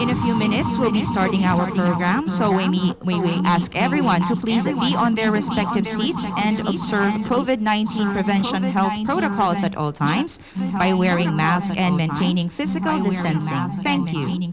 In a few minutes, we'll be starting our program, so we ask everyone to please be on their respective seats and observe COVID-19 prevention health protocols at all times by wearing masks and maintaining physical distancing. Thank you.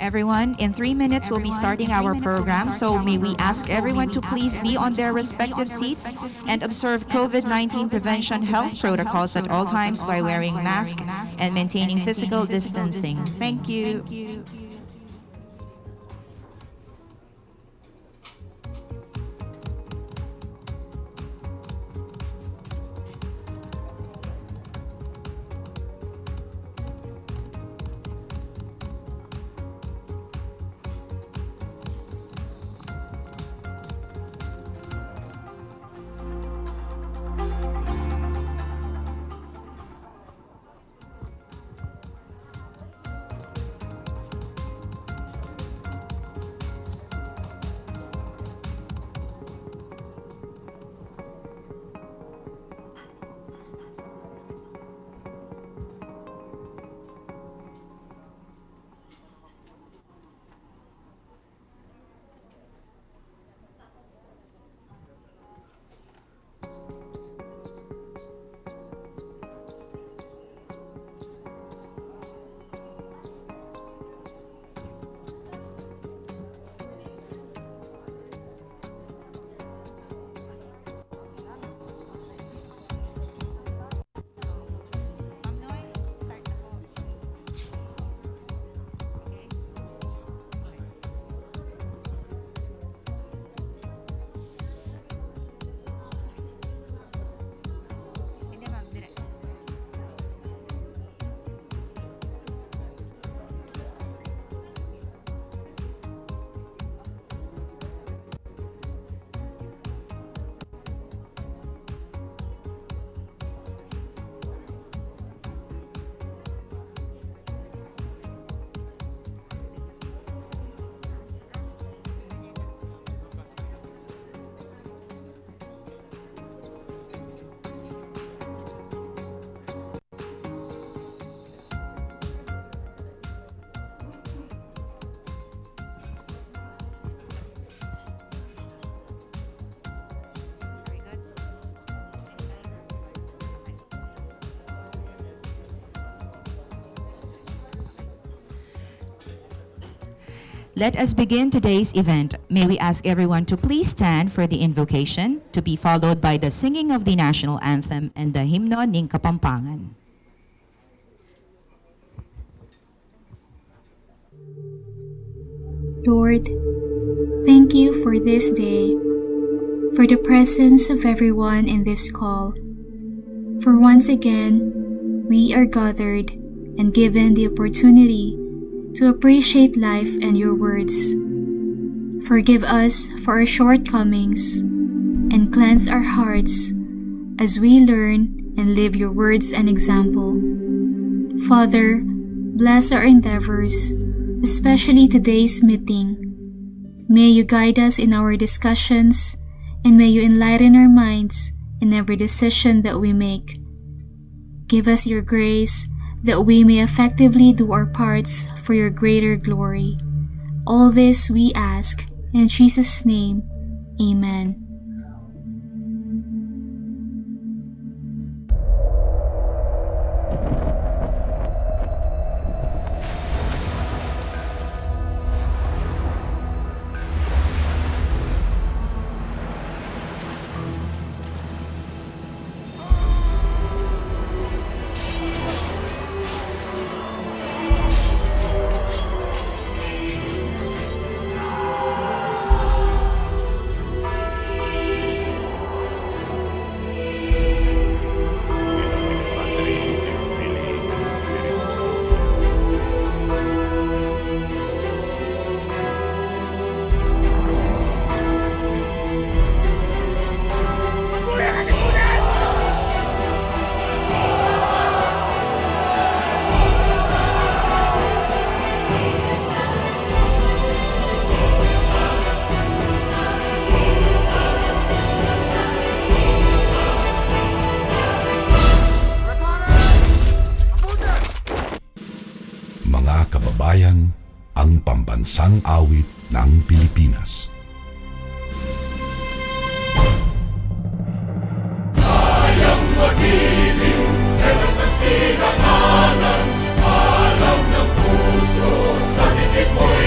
everyone. In 3 minutes, we'll be starting our program. So may we ask everyone to please be on their respective seats and observe COVID-19 prevention health protocols at all times by wearing masks and maintaining physical distancing. Thank you. Let us begin today's event. May we ask everyone to please stand for the invocation, to be followed by the singing of the national anthem and the hymno ng Kapampangan. Lord, thank you for this day, for the presence of everyone in this call. For once again, we are gathered and given the opportunity to appreciate life and your words. Forgive us for our shortcomings and cleanse our hearts as we learn and live your words and example. Father, bless our endeavors, especially today's meeting. May you guide us in our discussions, and may you enlighten our minds in every decision that we make. Give us your grace that we may effectively do our parts for your greater glory. All this we ask in Jesus' name. Amen. kababayan, ang pambansang awit ng Pilipinas. Kayang magiliw, tewas ng silanganan, alam ng puso, sa titik mo'y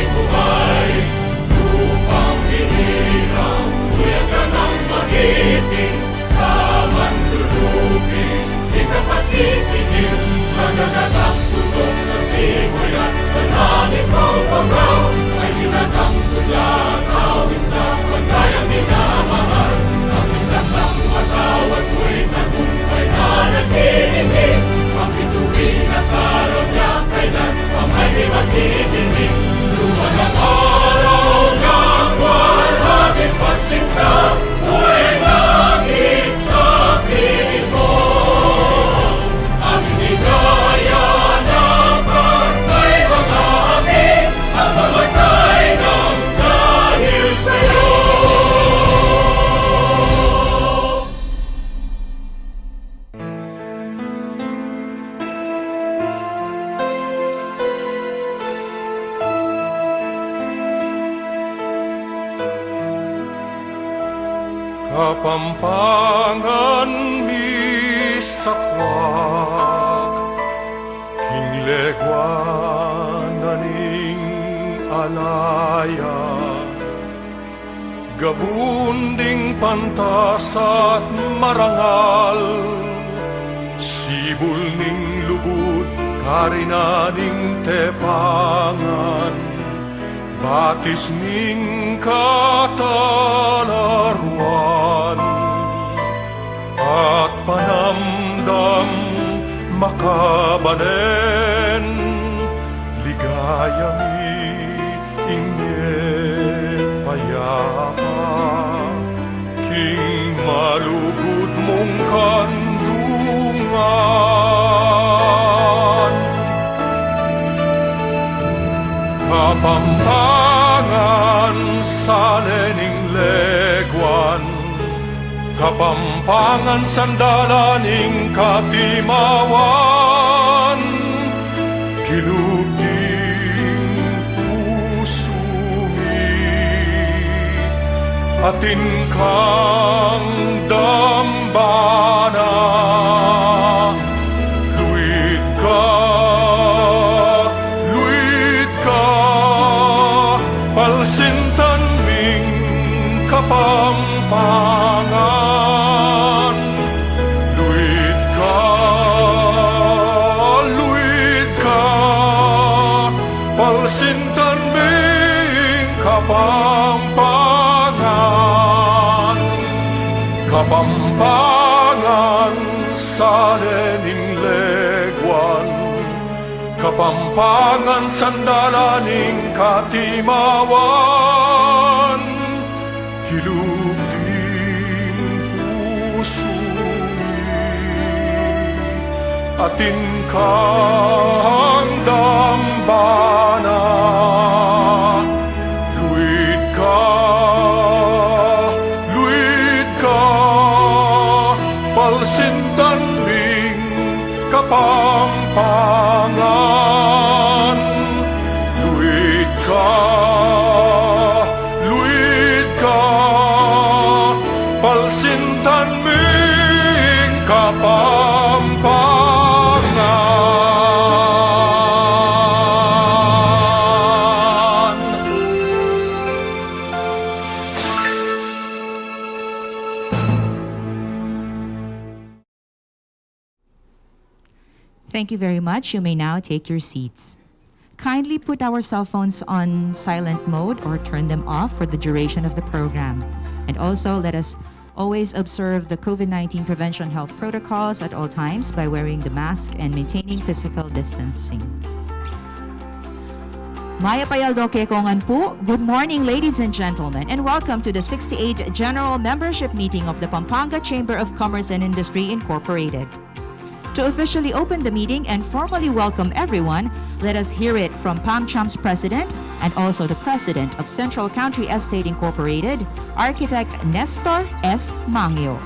Kapampangan mi sakwak, kinglegwan naning alaya, gabunding pantas at marangal, sibul ning lubud karinaning tepangan, batis ning katalaruan, at panamdam makabanen, ligaya mi inget payapa, king malugod mong kandungan. Kapampangan sa lening legwan, kapampangan sandalaning katimawan, kilubing pusumi, atin kang dambana, luit ka, palsintan ming kapampangan. Luit ka, palsintan ming kapampangan. Kapampangan sa lening legwan, kapampangan sandalaning katimawan, hilugding pusumi, atin kang dambana. Luit ka, palsintan ming kapampangan. Luit ka, palsintan ming kapampangan. Thank you very much. You may now take your seats. Kindly put our cell phones on silent mode or turn them off for the duration of the program. And also, let us always observe the COVID-19 prevention health protocols at all times by wearing the mask and maintaining physical distancing. Maya Payaldo Kekongan po. Good morning, ladies and gentlemen, and welcome to the 68th General Membership Meeting of the Pampanga Chamber of Commerce and Industry Incorporated. To officially open the meeting and formally welcome everyone, let us hear it from PamCham's President and also the President of Central Country Estate Incorporated, Architect Nestor S. Mangio.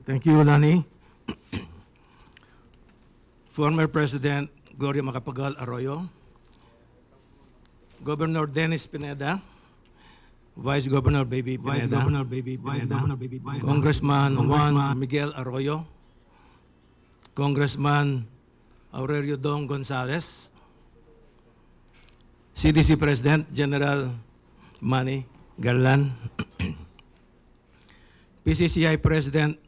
Thank you, Lani. Former President Gloria Macapagal Arroyo, Governor Dennis Pineda, Vice Governor Baby Pineda, Congressman Juan Miguel Arroyo, Congressman Aurelio Dong Gonzales, CDC President General Manny Garland, PCCI President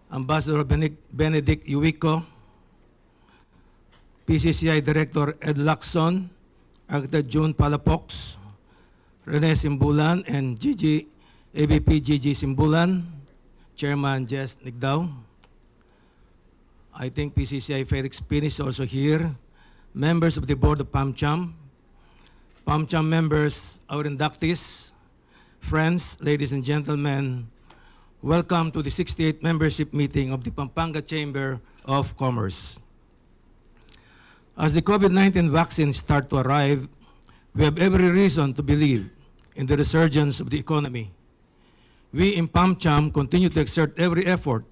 Ambassador Benedict Uico, PCCI Director Ed Lacson, Architect June Palafox, Rene Simbulan, and AVP Gigi Simbulan, Chairman Jess Nigdao. I think PCCI Felix Pin is also here. Members of the Board of PamCham, PamCham members, our inductees, friends, ladies and gentlemen, welcome to the 68th membership meeting of the Pampanga Chamber of Commerce. As the COVID-19 vaccines start to arrive, we have every reason to believe in the resurgence of the economy. We in PamCham continue to exert every effort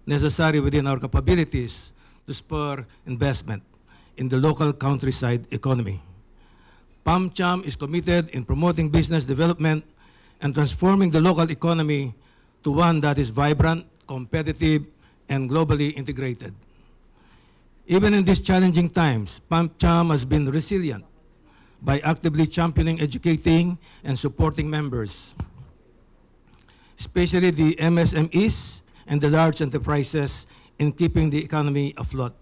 necessary within our capabilities to spur investment in the local countryside economy. PamCham is committed in promoting business development and transforming the local economy to one that is vibrant, competitive, and globally integrated. Even in these challenging times, PamCham has been resilient by actively championing, educating, and supporting members, especially the MSMEs and the large enterprises, in keeping the economy afloat.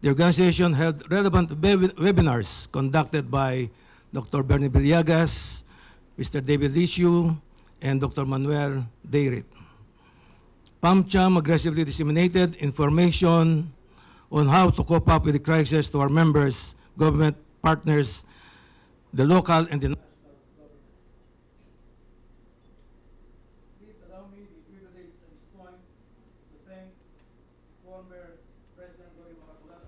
The organization held relevant webinars conducted by Dr. Bernie Villegas, Mr. David Lisiu, and Dr. Manuel Deirit. PamCham aggressively disseminated information on how to cope up with the crisis to our members, government partners, the local and the national. Please allow me the privilege at this point to thank former President Arroyo, our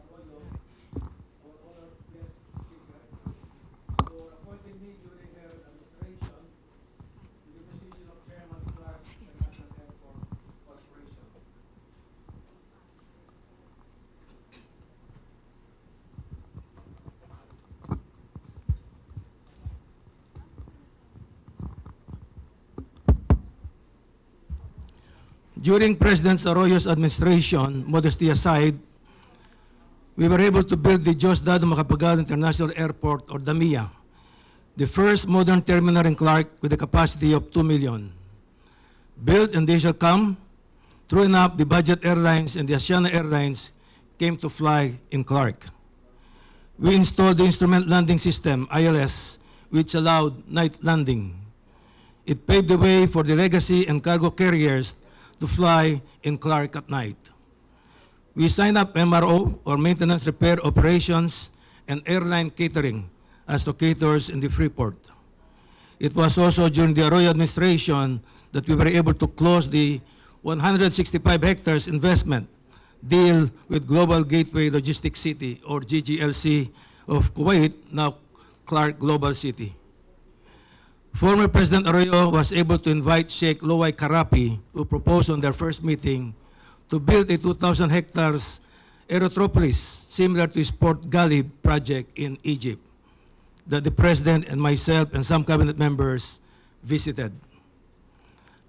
honored guest speaker, for appointing me during her administration to the position of Chairman of Clark International Airport Corporation. During President Arroyo's administration, modesty aside, we were able to build the Diosdado Macapagal International Airport, or DAMIA, the first modern terminal in Clark with a capacity of 2 million. Built and they shall come, true enough, the budget airlines and the Asiana Airlines came to fly in Clark. We installed the Instrument Landing System, ILS, which allowed night landing. It paved the way for the legacy and cargo carriers to fly in Clark at night. We signed up MRO, or Maintenance Repair Operations, and airline catering as locators in the Freeport. It was also during the Arroyo administration that we were able to close the 165 hectares investment deal with Global Gateway Logistics City, or GGLC, of Kuwait, now Clark Global City. Former President Arroyo was able to invite Sheikh Lowai Karapi, who proposed on their first meeting to build a 2,000 hectares aerotropolis similar to his Port Galib project in Egypt, that the President and myself and some cabinet members visited.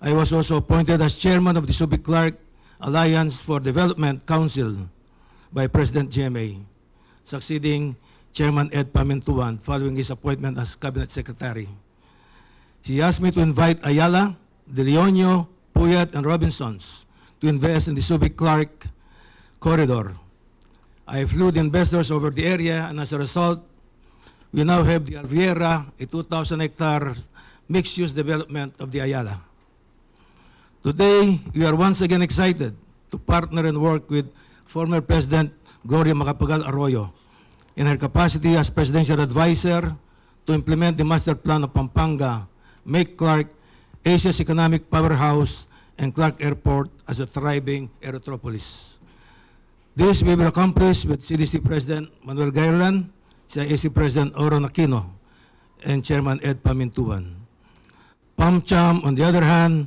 I was also appointed as chairman of the Subic-Clark Alliance for Development Council by President GMA, succeeding Chairman Ed Pamintuan following his appointment as Cabinet Secretary. He asked me to invite Ayala, De Leonio, Puyat, and Robinsons to invest in the Subic-Clark corridor. I flew the investors over the area, and as a result, we now have the Alviera, a 2,000-hectare mixed-use development of the Ayala. Today, we are once again excited to partner and work with former President Gloria Macapagal Arroyo in her capacity as presidential advisor to implement the master plan of Pampanga, make Clark Asia's economic powerhouse, and Clark Airport as a thriving aerotropolis. This we will accomplish with CDC President Manuel Gairlan, CIAC President Oron Aquino, and Chairman Ed Pamintuan. PamCham, on the other hand,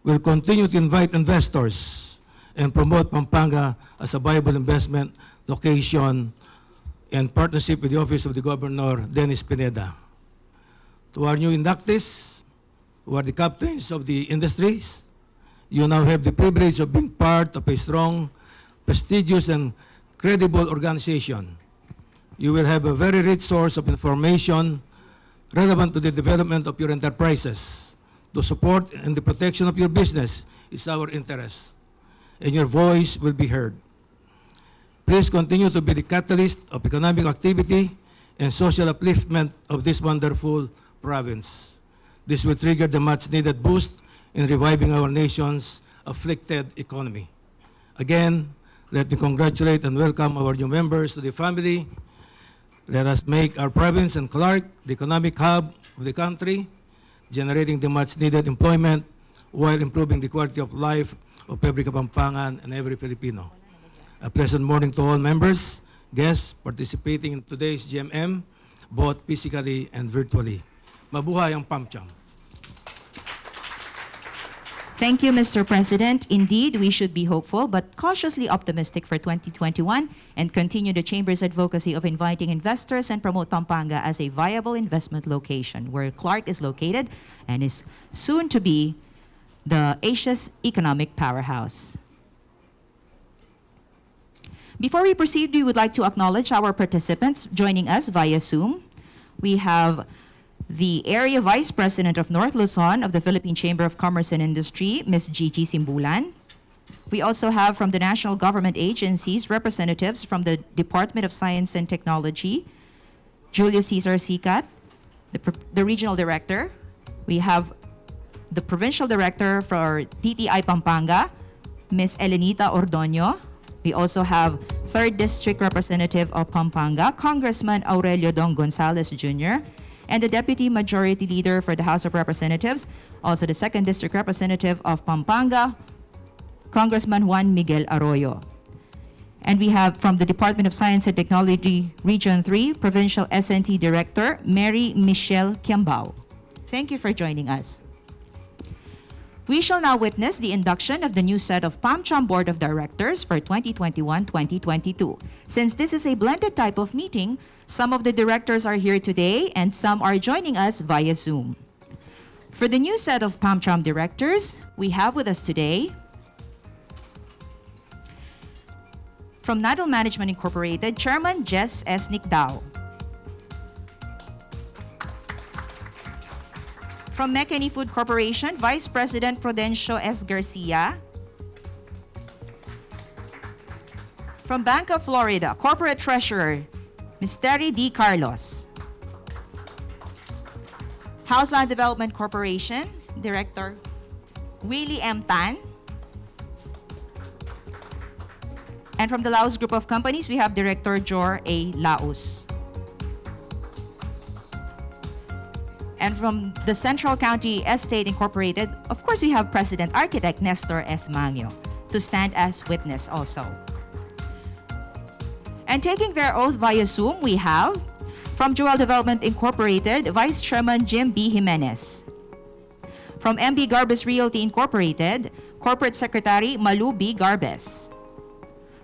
will continue to invite investors and promote Pampanga as a viable investment location in partnership with the Office of the Governor, Dennis Pineda. To our new inductees, who are the captains of the industries, you now have the privilege of being part of a strong, prestigious, and credible organization. You will have a very rich source of information relevant to the development of your enterprises. To support and the protection of your business is our interest, and your voice will be heard. Please continue to be the catalyst of economic activity and social upliftment of this wonderful province. This will trigger the much-needed boost in reviving our nation's afflicted economy. Again, let me congratulate and welcome our new members to the family. Let us make our province and Clark the economic hub of the country, generating the much-needed employment while improving the quality of life of every Kapampangan and every Filipino. A pleasant morning to all members, guests participating in today's GMM, both physically and virtually. Mabuhay ang PamCham. Thank you, Mr. President. Indeed, we should be hopeful but cautiously optimistic for 2021 and continue the Chamber's advocacy of inviting investors and promote Pampanga as a viable investment location where Clark is located and is soon to be the Asia's economic powerhouse. Before we proceed, we would like to acknowledge our participants joining us via Zoom. We have the Area Vice President of North Luzon of the Philippine Chamber of Commerce and Industry, Ms. Gigi Simbulan. We also have from the national government agencies representatives from the Department of Science and Technology, Julius Cesar Sicat, the regional director. We have the provincial director for TTI Pampanga, Ms. Elenita Ordoño. We also have 3rd District Representative of Pampanga, Congressman Aurelio Dong Gonzalez Jr., and the Deputy Majority Leader for the House of Representatives, also the 2nd District Representative of Pampanga, Congressman Juan Miguel Arroyo. And we have from the Department of Science and Technology, Region 3, Provincial SNT Director, Mary Michelle Kiambao. Thank you for joining us. We shall now witness the induction of the new set of PamCham Board of Directors for 2021-2022. Since this is a blended type of meeting, some of the directors are here today and some are joining us via Zoom. For the new set of PamCham directors, we have with us today from Nadal Management Incorporated, Chairman Jess S. Nicdao. From Mekeni Food Corporation, Vice President Prudencio S. Garcia. From Bank of Florida, Corporate Treasurer, Ms. Terry D. Carlos. House Land Development Corporation, Director Willie M. Tan. And from the Laos Group of Companies, we have Director Jor A. Laos. And from the Central County Estate Incorporated, of course, we have President Architect Nestor S. Mangio to stand as witness also. And taking their oath via Zoom, we have from Jewel Development Incorporated, Vice Chairman Jim B. Jimenez. From MB Garbes Realty Incorporated, Corporate Secretary Malu B. Garbes.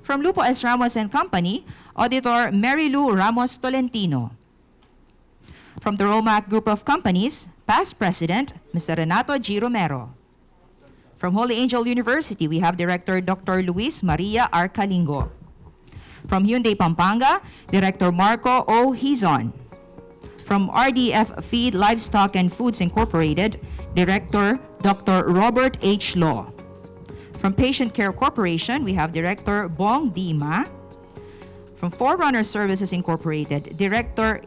From Lupo S. Ramos and Company, Auditor Mary Lou Ramos Tolentino. From the Romac Group of Companies, Past President, Mr. Renato G. Romero. From Holy Angel University, we have Director Dr. Luis Maria R. Calingo. From Hyundai Pampanga, Director Marco O. Hizon. From RDF Feed Livestock and Foods Incorporated, Director Dr. Robert H. Law. From Patient Care Corporation, we have Director Bong D. Ma. From Forerunner Services Incorporated, Director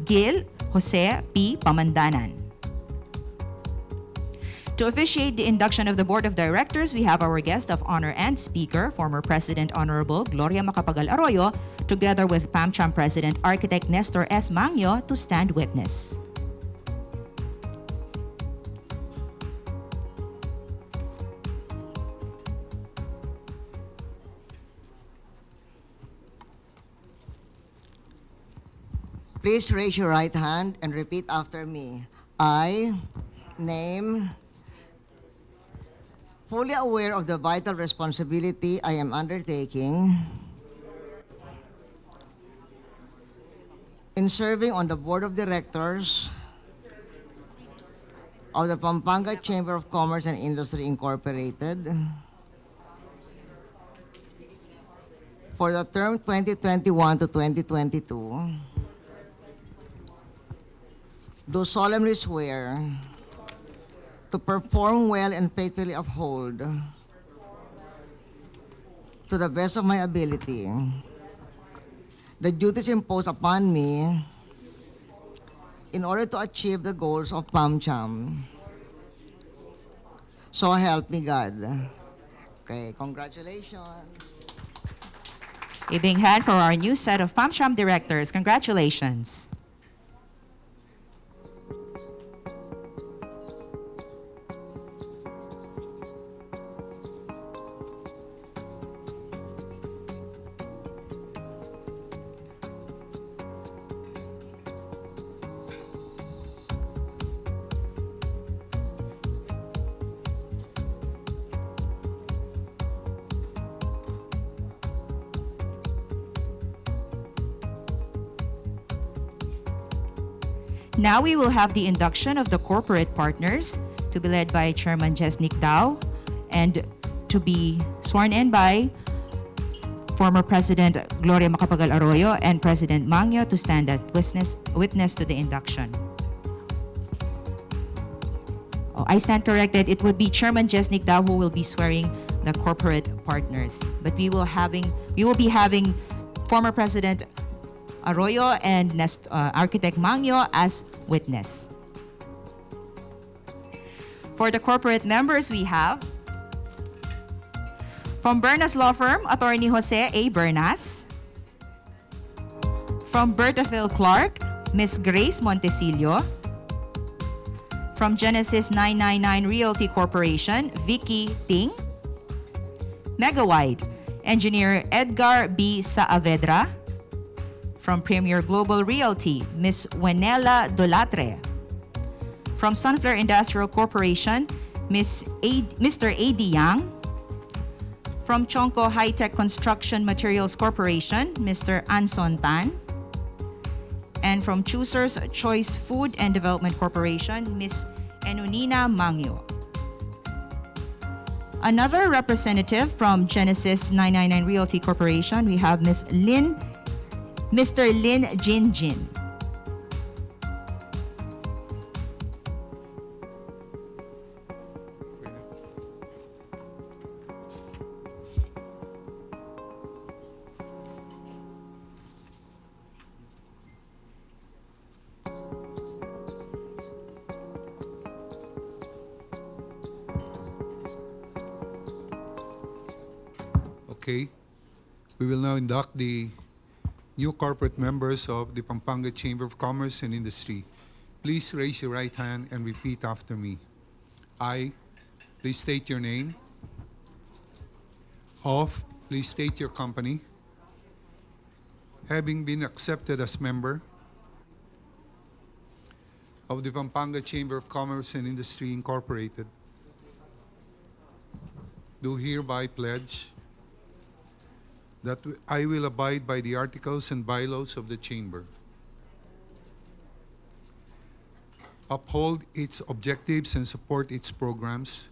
Gil Jose P. Pamandanan. To officiate the induction of the Board of Directors, we have our guest of honor and speaker, former President Honorable Gloria Macapagal Arroyo, together with PamCham President Architect Nestor S. Mangio to stand witness. Please raise your right hand and repeat after me. I, name, fully aware of the vital responsibility I am undertaking in serving on the Board of Directors of the Pampanga Chamber of Commerce and Industry Incorporated for the term 2021 to 2022. Do solemnly swear to perform well and faithfully uphold, to the best of my ability, the duties imposed upon me in order to achieve the goals of PamCham. So help me God. Okay, congratulations. A big hand for our new set of PamCham directors. Congratulations. Now we will have the induction of the corporate partners to be led by Chairman Jesnick Dao and to be sworn in by former President Gloria Macapagal Arroyo and President Mangyo to stand as witness to the induction. Oh, I stand corrected. It would be Chairman Jesnick Dao who will be swearing the corporate partners. But we will be having former President Arroyo and Architect Mangyo as witness. For the corporate members, we have from Bernas Law Firm, Attorney Jose A. Bernas. From Bertafil Clark, Ms. Grace Montesillo. From Genesis 999 Realty Corporation, Vicky Ting. Megawide, Engineer Edgar B. Saavedra. From Premier Global Realty, Ms. Wenela Dolatre. From Sunflower Industrial Corporation, Mr. A.D. Yang. From Chonko High-Tech Construction Materials Corporation, Mr. Anson Tan. And from Chooser's Choice Food and Development Corporation, Ms. Enunina Mangyo. Another representative from Genesis 999 Realty Corporation, we have Mr. Lin Jinjin. Okay. We will now induct the new corporate members of the Pampanga Chamber of Commerce and Industry. Please raise your right hand and repeat after me. I, please state your name. Of, please state your company. Having been accepted as member of the Pampanga Chamber of Commerce and Industry Incorporated, do hereby pledge that I will abide by the articles and bylaws of the Chamber, uphold its objectives and support its programs,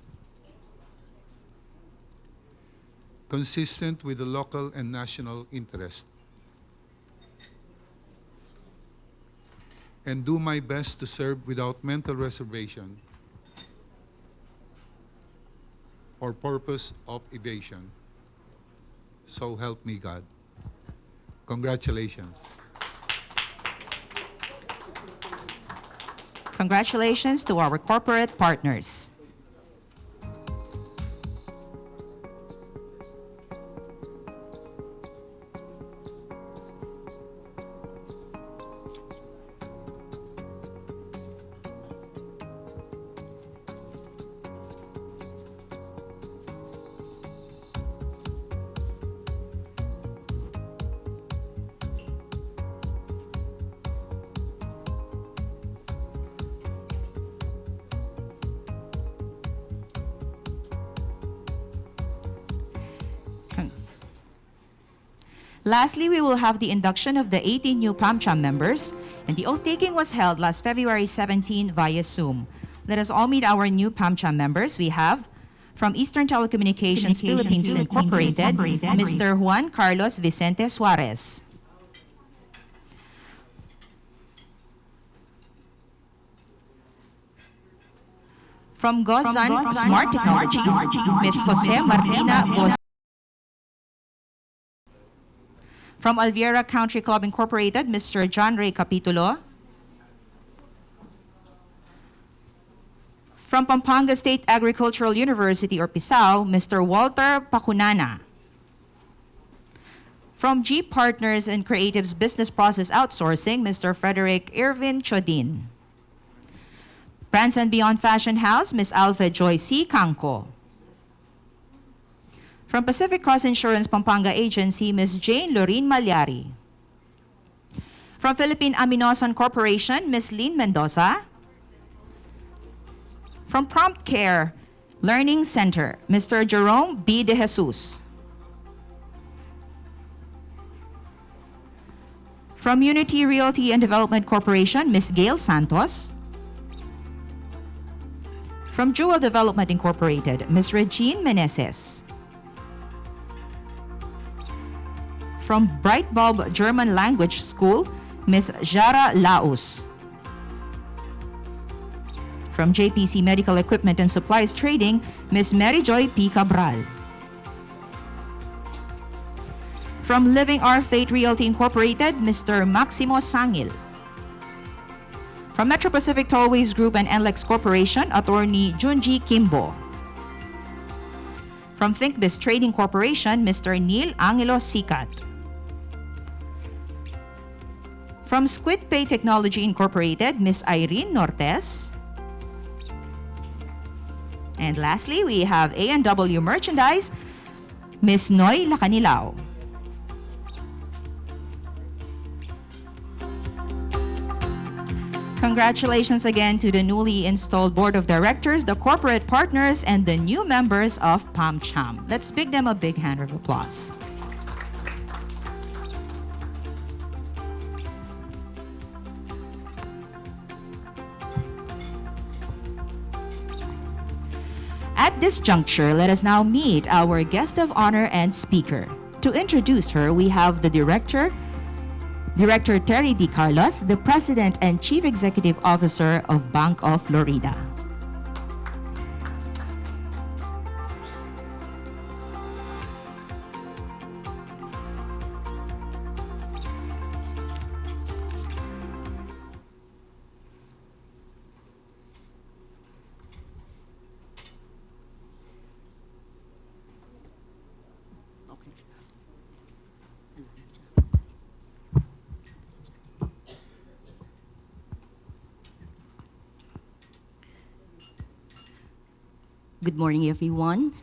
consistent with the local and national interest, and do my best to serve without mental reservation or purpose of evasion. So help me God. Congratulations. Congratulations to our corporate partners. Lastly, we will have the induction of the 18 new PamCham members, and the oath-taking was held last February 17 via Zoom. Let us all meet our new PamCham members. We have from Eastern Telecommunications Philippines Incorporated, Mr. Juan Carlos Vicente Suarez. From Gozan Smart Technologies, Ms. Jose Martina Gozan. From Alviera Country Club Incorporated, Mr. John Ray Capitulo. From Pampanga State Agricultural University or PISAO, Mr. Walter Pacunana. From G Partners and Creatives Business Process Outsourcing, Mr. Frederick Irvin Chodin. Brands and Beyond Fashion House, Ms. Alpha Joy C. Canco. From Pacific Cross Insurance Pampanga Agency, Ms. Jane Lorene Malyari. From Philippine Aminosan Corporation, Ms. Lynn Mendoza. From Prompt Care Learning Center, Mr. Jerome B. De Jesus. From Unity Realty and Development Corporation, Ms. Gail Santos. From Jewel Development Incorporated, Ms. Regine Meneses. From Bright Bulb German Language School, Ms. Jara Laus. From JPC Medical Equipment and Supplies Trading, Ms. Mary Joy P. Cabral. From Living Our Fate Realty Incorporated, Mr. Maximo Sangil. From Metro Pacific Tollways Group and NLEX Corporation, Attorney Junji Kimbo. From ThinkBiz Trading Corporation, Mr. Neil Angelo Sikat. From Squid Pay Technology Incorporated, Ms. Irene Nortes. And lastly, we have A&W Merchandise, Ms. Noy Lacanilao. Congratulations again to the newly installed Board of Directors, the corporate partners, and the new members of PamCham's. Let's give them a big hand of applause. At this juncture, let us now meet our guest of honor and speaker. To introduce her, we have the Director Terry D. Carlos, the President and Chief Executive Officer of Bank of Florida. Good morning, everyone.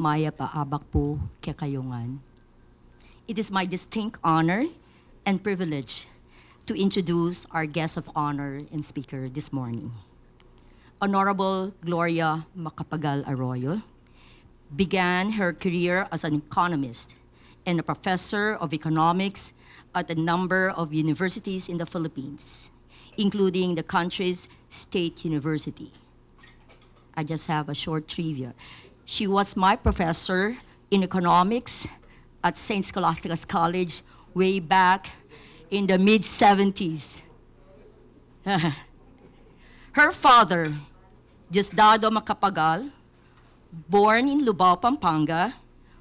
Maya paabak po kekayungan. It is my distinct honor and privilege to introduce our guest of honor and speaker this morning. Honorable Gloria Macapagal Arroyo began her career as an economist and a professor of economics at a number of universities in the Philippines, including the country's state university. I just have a short trivia. She was my professor in economics at St. Scholastica's College way back in the mid-70s. Her father, Diosdado Macapagal, born in Lubao, Pampanga,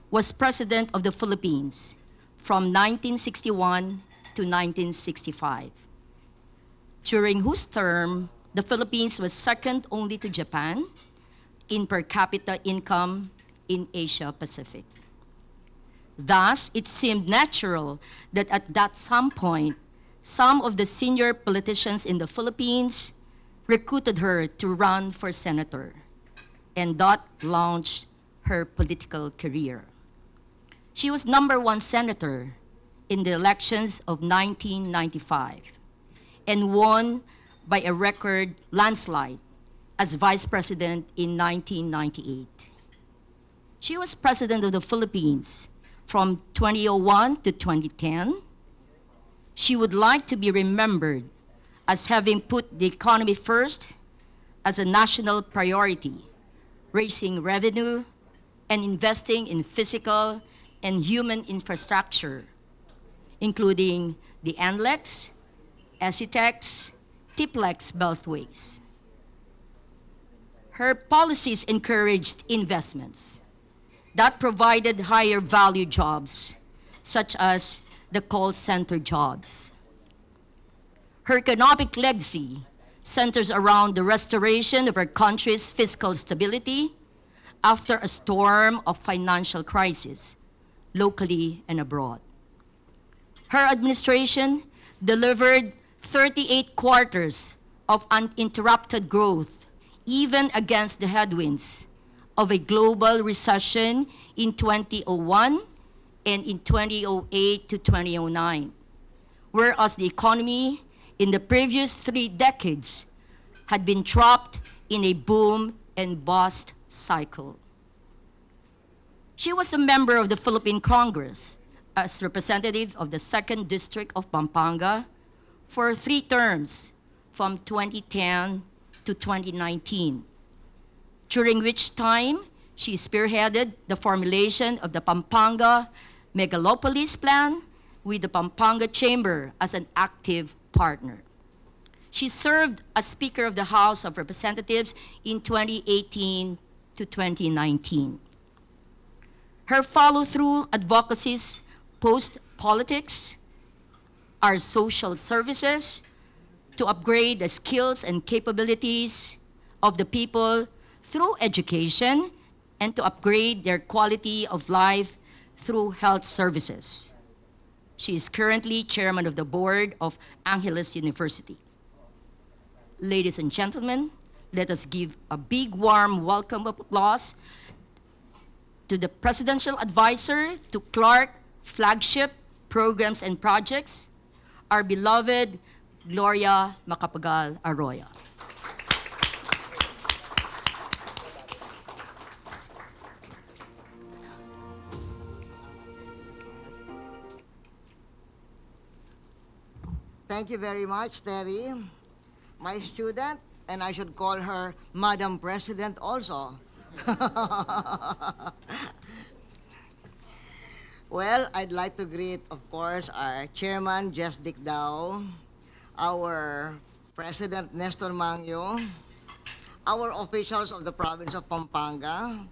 was President of the Philippines from 1961 to 1965, during whose term the Philippines was second only to Japan in per capita income in Asia Pacific. Thus, it seemed natural that at that some point, some of the senior politicians in the Philippines recruited her to run for senator, and that launched her political career. She was #1 senator in the elections of 1995 and won by a record landslide as vice president in 1998. She was president of the Philippines from 2001 to 2010. She would like to be remembered as having put the economy first as a national priority, raising revenue and investing in physical and human infrastructure, including the NLEX, ECTEX, TIPLEX beltways. Her policies encouraged investments that provided higher value jobs, such as the call center jobs. Her economic legacy centers around the restoration of our country's fiscal stability after a storm of financial crisis, locally and abroad. Her administration delivered 38 quarters of uninterrupted growth, even against the headwinds of a global recession in 2001 and in 2008 to 2009, whereas the economy in the previous 3 decades had been trapped in a boom and bust cycle. She was a member of the Philippine Congress as representative of the 2nd District of Pampanga for 3 terms from 2010 to 2019, during which time she spearheaded the formulation of the Pampanga Megalopolis Plan with the Pampanga Chamber as an active partner. She served as Speaker of the House of Representatives in 2018 to 2019. Her follow-through advocacies post-politics are social services to upgrade the skills and capabilities of the people through education and to upgrade their quality of life through health services. She is currently chairman of the board of Angeles University. Ladies and gentlemen, let us give a big warm welcome applause to the Presidential Advisor to Clark Flagship Programs and Projects, our beloved Gloria Macapagal Arroyo. Thank you very much, Terry. My student, and I should call her Madam President also. Well, I'd like to greet, of course, our Chairman, Jess Dicdao, our President, Nestor Mangyo, our officials of the province of Pampanga,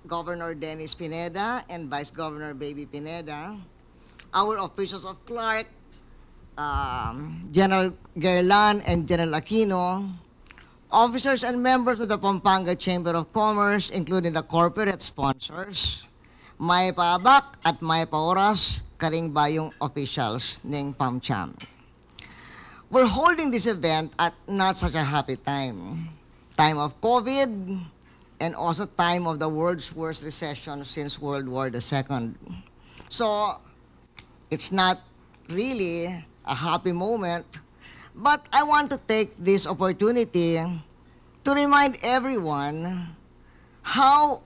Governor Dennis Pineda and Vice Governor Baby Pineda, our officials of Clark, General Gerlan and General Aquino, officers and members of the Pampanga Chamber of Commerce, including the corporate sponsors, may paabak at may paoras, karing bayong officials ng PamCham. We're holding this event at not such a happy time. Time of COVID, and also time of the world's worst recession since World War II. So, it's not really a happy moment, but I want to take this opportunity to remind everyone how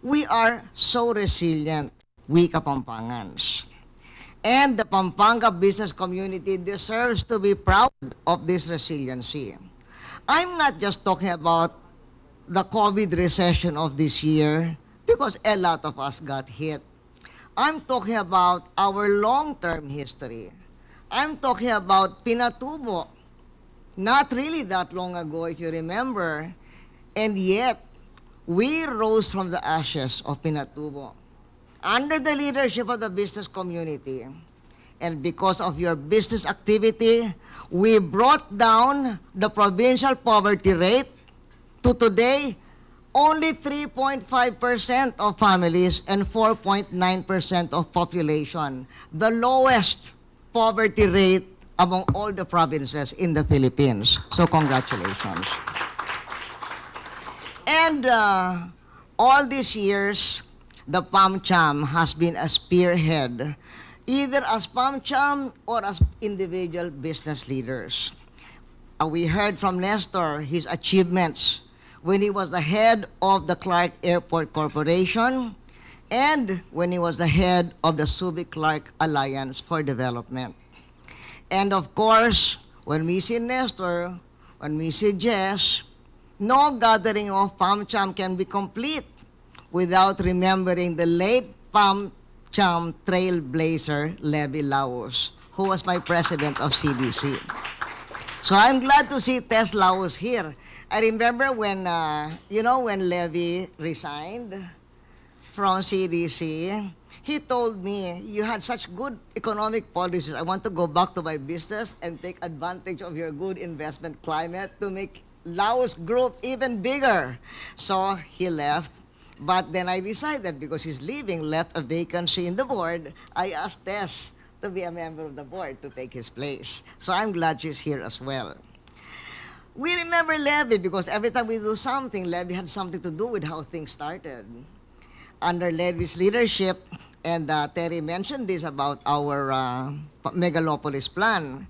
we are so resilient, we Kapampangans. And the Pampanga business community deserves to be proud of this resiliency. I'm not just talking about the COVID recession of this year, because a lot of us got hit. I'm talking about our long-term history. I'm talking about Pinatubo, not really that long ago, if you remember, and yet we rose from the ashes of Pinatubo under the leadership of the business community. And because of your business activity, we brought down the provincial poverty rate to today only 3.5% of families and 4.9% of population, the lowest poverty rate among all the provinces in the Philippines. So congratulations. And all these years, the PamCham has been a spearhead, either as PamCham or as individual business leaders. We heard from Nestor his achievements when he was the head of the Clark Airport Corporation and when he was the head of the Subic-Clark Alliance for Development. And of course, when we see Nestor, when we see Jess, no gathering of PamCham can be complete without remembering the late PamCham trailblazer, Levi Laos, who was my president of CDC. So I'm glad to see Tess Laos here. I remember when, when Levi resigned from CDC, he told me, you had such good economic policies. I want to go back to my business and take advantage of your good investment climate to make Laos Group even bigger. So he left. But then I decided, because he's leaving, left a vacancy in the board, I asked Tess to be a member of the board to take his place. So I'm glad she's here as well. We remember Levi because every time we do something, Levi had something to do with how things started. Under Levi's leadership, and Terry mentioned this about our Megalopolis plan.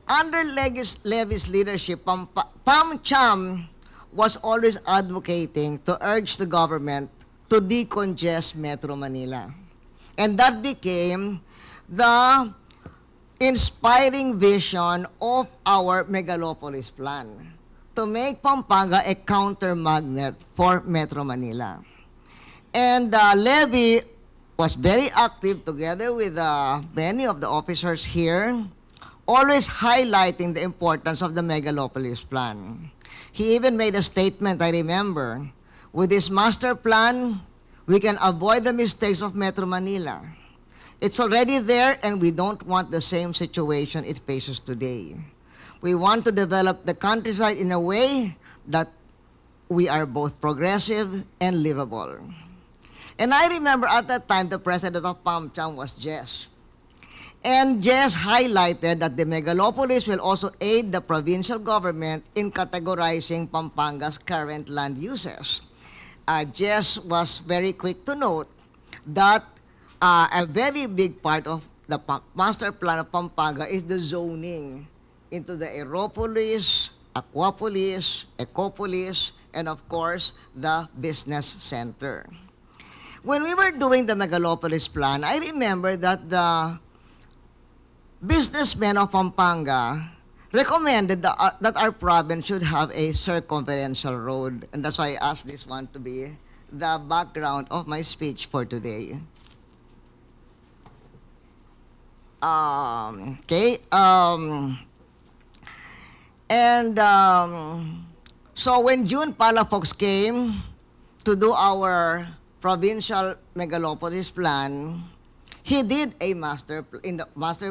Under Levi's leadership, PamCham was always advocating to urge the government to decongest Metro Manila. And that became the inspiring vision of our megalopolis plan to make Pampanga a counter-magnet for Metro Manila. And Levy was very active together with many of the officers here, always highlighting the importance of the megalopolis plan. He even made a statement, I remember, with this master plan, we can avoid the mistakes of Metro Manila. It's already there, and we don't want the same situation it faces today. We want to develop the countryside in a way that we are both progressive and livable. And I remember at that time, the president of PamCham's was Jess. And Jess highlighted that the megalopolis will also aid the provincial government in categorizing Pampanga's current land uses. Jess was very quick to note that a very big part of the master plan of Pampanga is the zoning into the Aeropolis, Aquapolis, Ecopolis, and of course, the business center. When we were doing the megalopolis plan, I remember that the businessmen of Pampanga recommended that our province should have a circumferential road. And that's why I asked this one to be the background of my speech for today. So when June Palafox came to do our provincial megalopolis plan, he did a master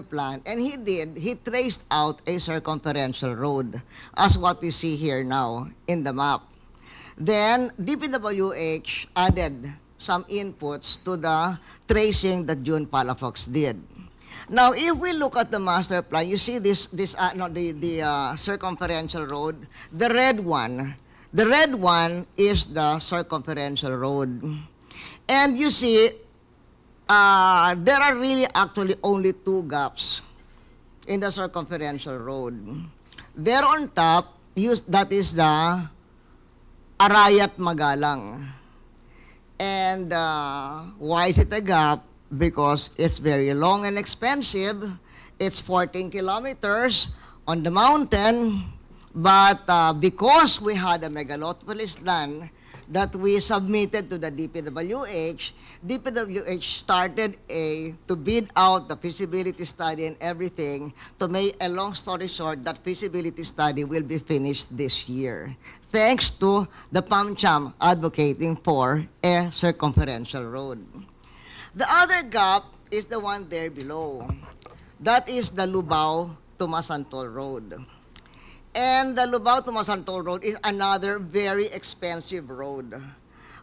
plan, and he traced out a circumferential road, as what we see here now in the map. Then DPWH added some inputs to the tracing that June Palafox did. Now, if we look at the master plan, you see the circumferential road. The red one is the circumferential road, and you see there are really actually only two gaps in the circumferential road. There on top, that is the Arayat Magalang. And why is it a gap? Because it's very long and expensive. It's 14 kilometers on the mountain. But because we had a megalopolis land that we submitted to the DPWH started to bid out the feasibility study and everything. To make a long story short, that feasibility study will be finished this year, thanks to the PamCham advocating for a circumferential road. The other gap is the one there below. That is the Lubao to Masantol Road. And the Lubao to Masantol Road is another very expensive road.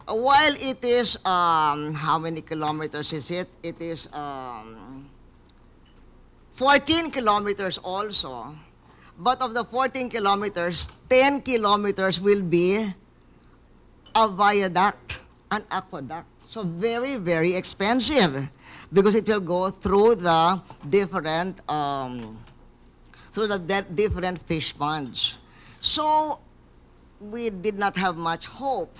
While it is, how many kilometers is it? It is 14 kilometers also. But of the 14 kilometers, 10 kilometers will be a viaduct, an aqueduct. So very, very expensive because it will go through the different different fish ponds. So we did not have much hope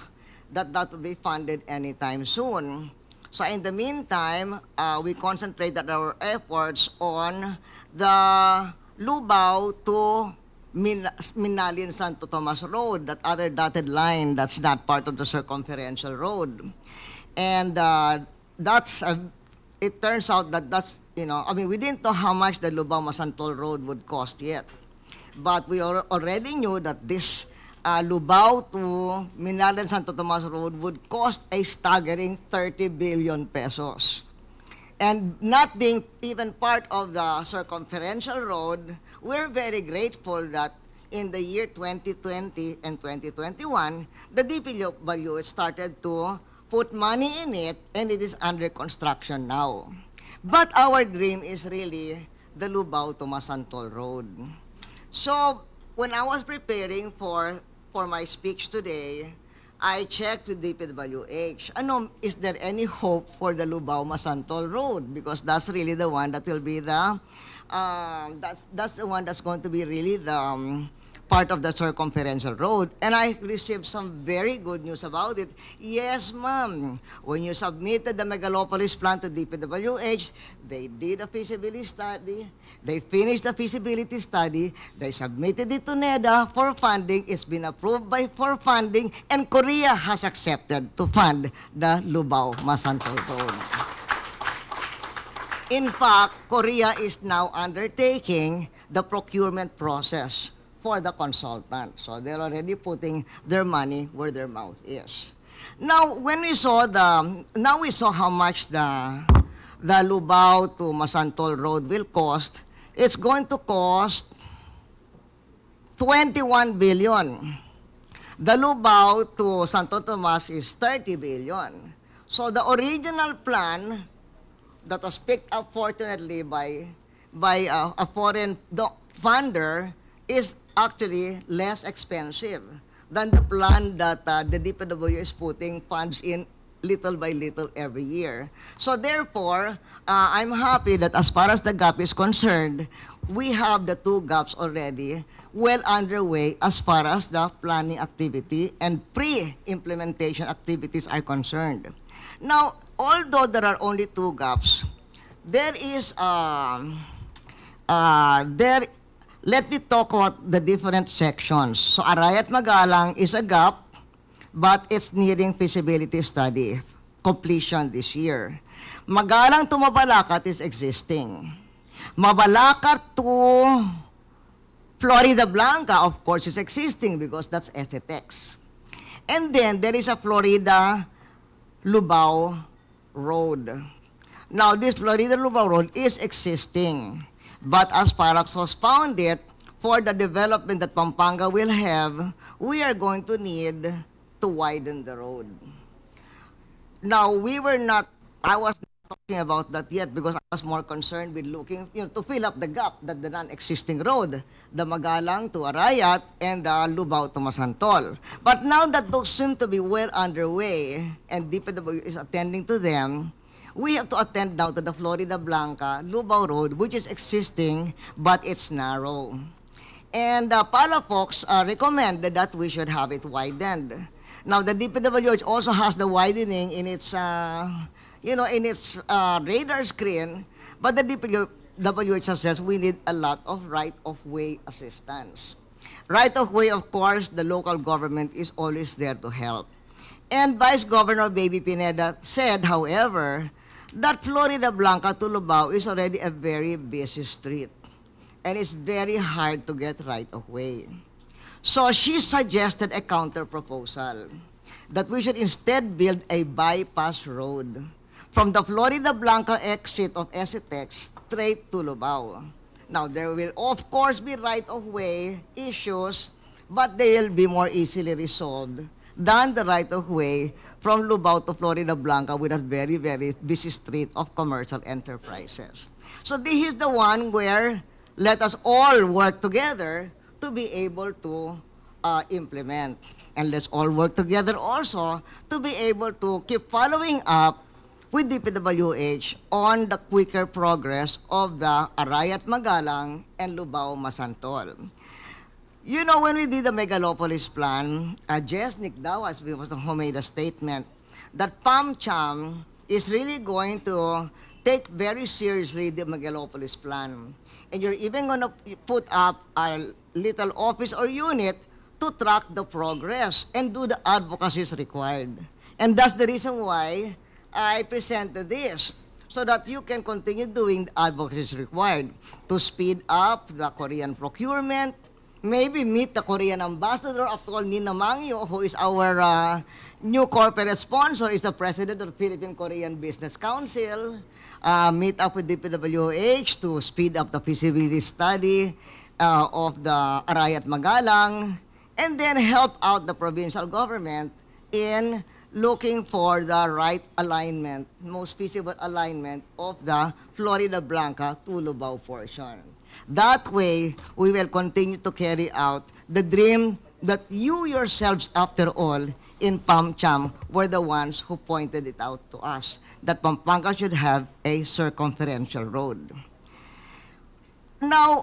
that that would be funded anytime soon. So in the meantime, we concentrated our efforts on the Lubao to Minalin Santo Tomas Road, that other dotted line that's not part of the circumferential road. And it turns out that that's, we didn't know how much the Lubao Masantol Road would cost yet. But we already knew that this Lubao to Minalin Santo Tomas Road would cost a staggering 30 billion pesos. And not being even part of the circumferential road, we're very grateful that in the year 2020 and 2021, the DPW started to put money in it, and it is under construction now. But our dream is really the Lubao to Masantol Road. So when I was preparing for my speech today, I checked with DPWH. Is there any hope for the Lubao Masantol Road? Because that's really the one that will be the that's the one that's going to be really the part of the circumferential road. And I received some very good news about it. Yes, ma'am. When you submitted the megalopolis plan to DPWH, they did a feasibility study. They finished the feasibility study. They submitted it to NEDA for funding. It's been approved for funding. And Korea has accepted to fund the Lubao-Masantol Road. In fact, Korea is now undertaking the procurement process for the consultant. So they're already putting their money where their mouth is. Now, when we saw how much the Lubao to Masantol Road will cost. It's going to cost 21 billion. The Lubao to Santo Tomas is 30 billion. So the original plan that was picked up fortunately by a foreign funder is actually less expensive than the plan that the DPW is putting funds in little by little every year. So therefore, I'm happy that as far as the gap is concerned, we have the two gaps already well underway as far as the planning activity and pre-implementation activities are concerned. Now, although there are only two gaps, there is let me talk about the different sections. So Arayat Magalang is a gap, but it's nearing feasibility study completion this year. Magalang to Mabalacat is existing. Mabalacat to Florida Blanca, of course, is existing because that's STX. And then there is a Florida Lubao Road. Now, this Florida Lubao Road is existing. But as Paraxos found it, for the development that Pampanga will have, we are going to need to widen the road. Now, I was not talking about that yet because I was more concerned with looking, to fill up the gap that the non-existing road, the Magalang to Arayat and the Lubao to Masantol. But now that those seem to be well underway and DPW is attending to them, we have to attend now to the Florida Blanca Lubao Road, which is existing, but it's narrow. And Palafox recommended that we should have it widened. Now, the DPWH also has the widening in its, radar screen, but the DPWH says we need a lot of right-of-way assistance. Right-of-way, of course, the local government is always there to help. And Vice Governor Baby Pineda said, however, that Florida Blanca to Lubao is already a very busy street, and it's very hard to get right-of-way. So she suggested a counter-proposal that we should instead build a bypass road from the Florida Blanca exit of STX straight to Lubao. Now, there will, of course, be right-of-way issues, but they'll be more easily resolved than the right-of-way from Lubao to Florida Blanca with a very, very busy street of commercial enterprises. So this is the one where let us all work together to be able to implement. And let's all work together also to be able to keep following up with DPWH on the quicker progress of the Arayat Magalang and Lubao Masantol. You know, when we did the Megalopolis plan, Jess Nicdaw who made a statement that PamCham's is really going to take very seriously the Megalopolis plan. And you're even going to put up a little office or unit to track the progress and do the advocacies required. And that's the reason why I presented this, so that you can continue doing the advocacies required to speed up the Korean procurement, maybe meet the Korean ambassador. After all, Nina Mangyo, who is our new corporate sponsor, is the president of the Philippine-Korean Business Council. Meet up with DPWH to speed up the feasibility study of the Arayat Magalang, and then help out the provincial government in looking for the right alignment, most feasible alignment of the Florida Blanca to Lubao portion. That way, we will continue to carry out the dream that you yourselves, after all, in PamCham's, were the ones who pointed it out to us, that Pampanga should have a circumferential road. Now,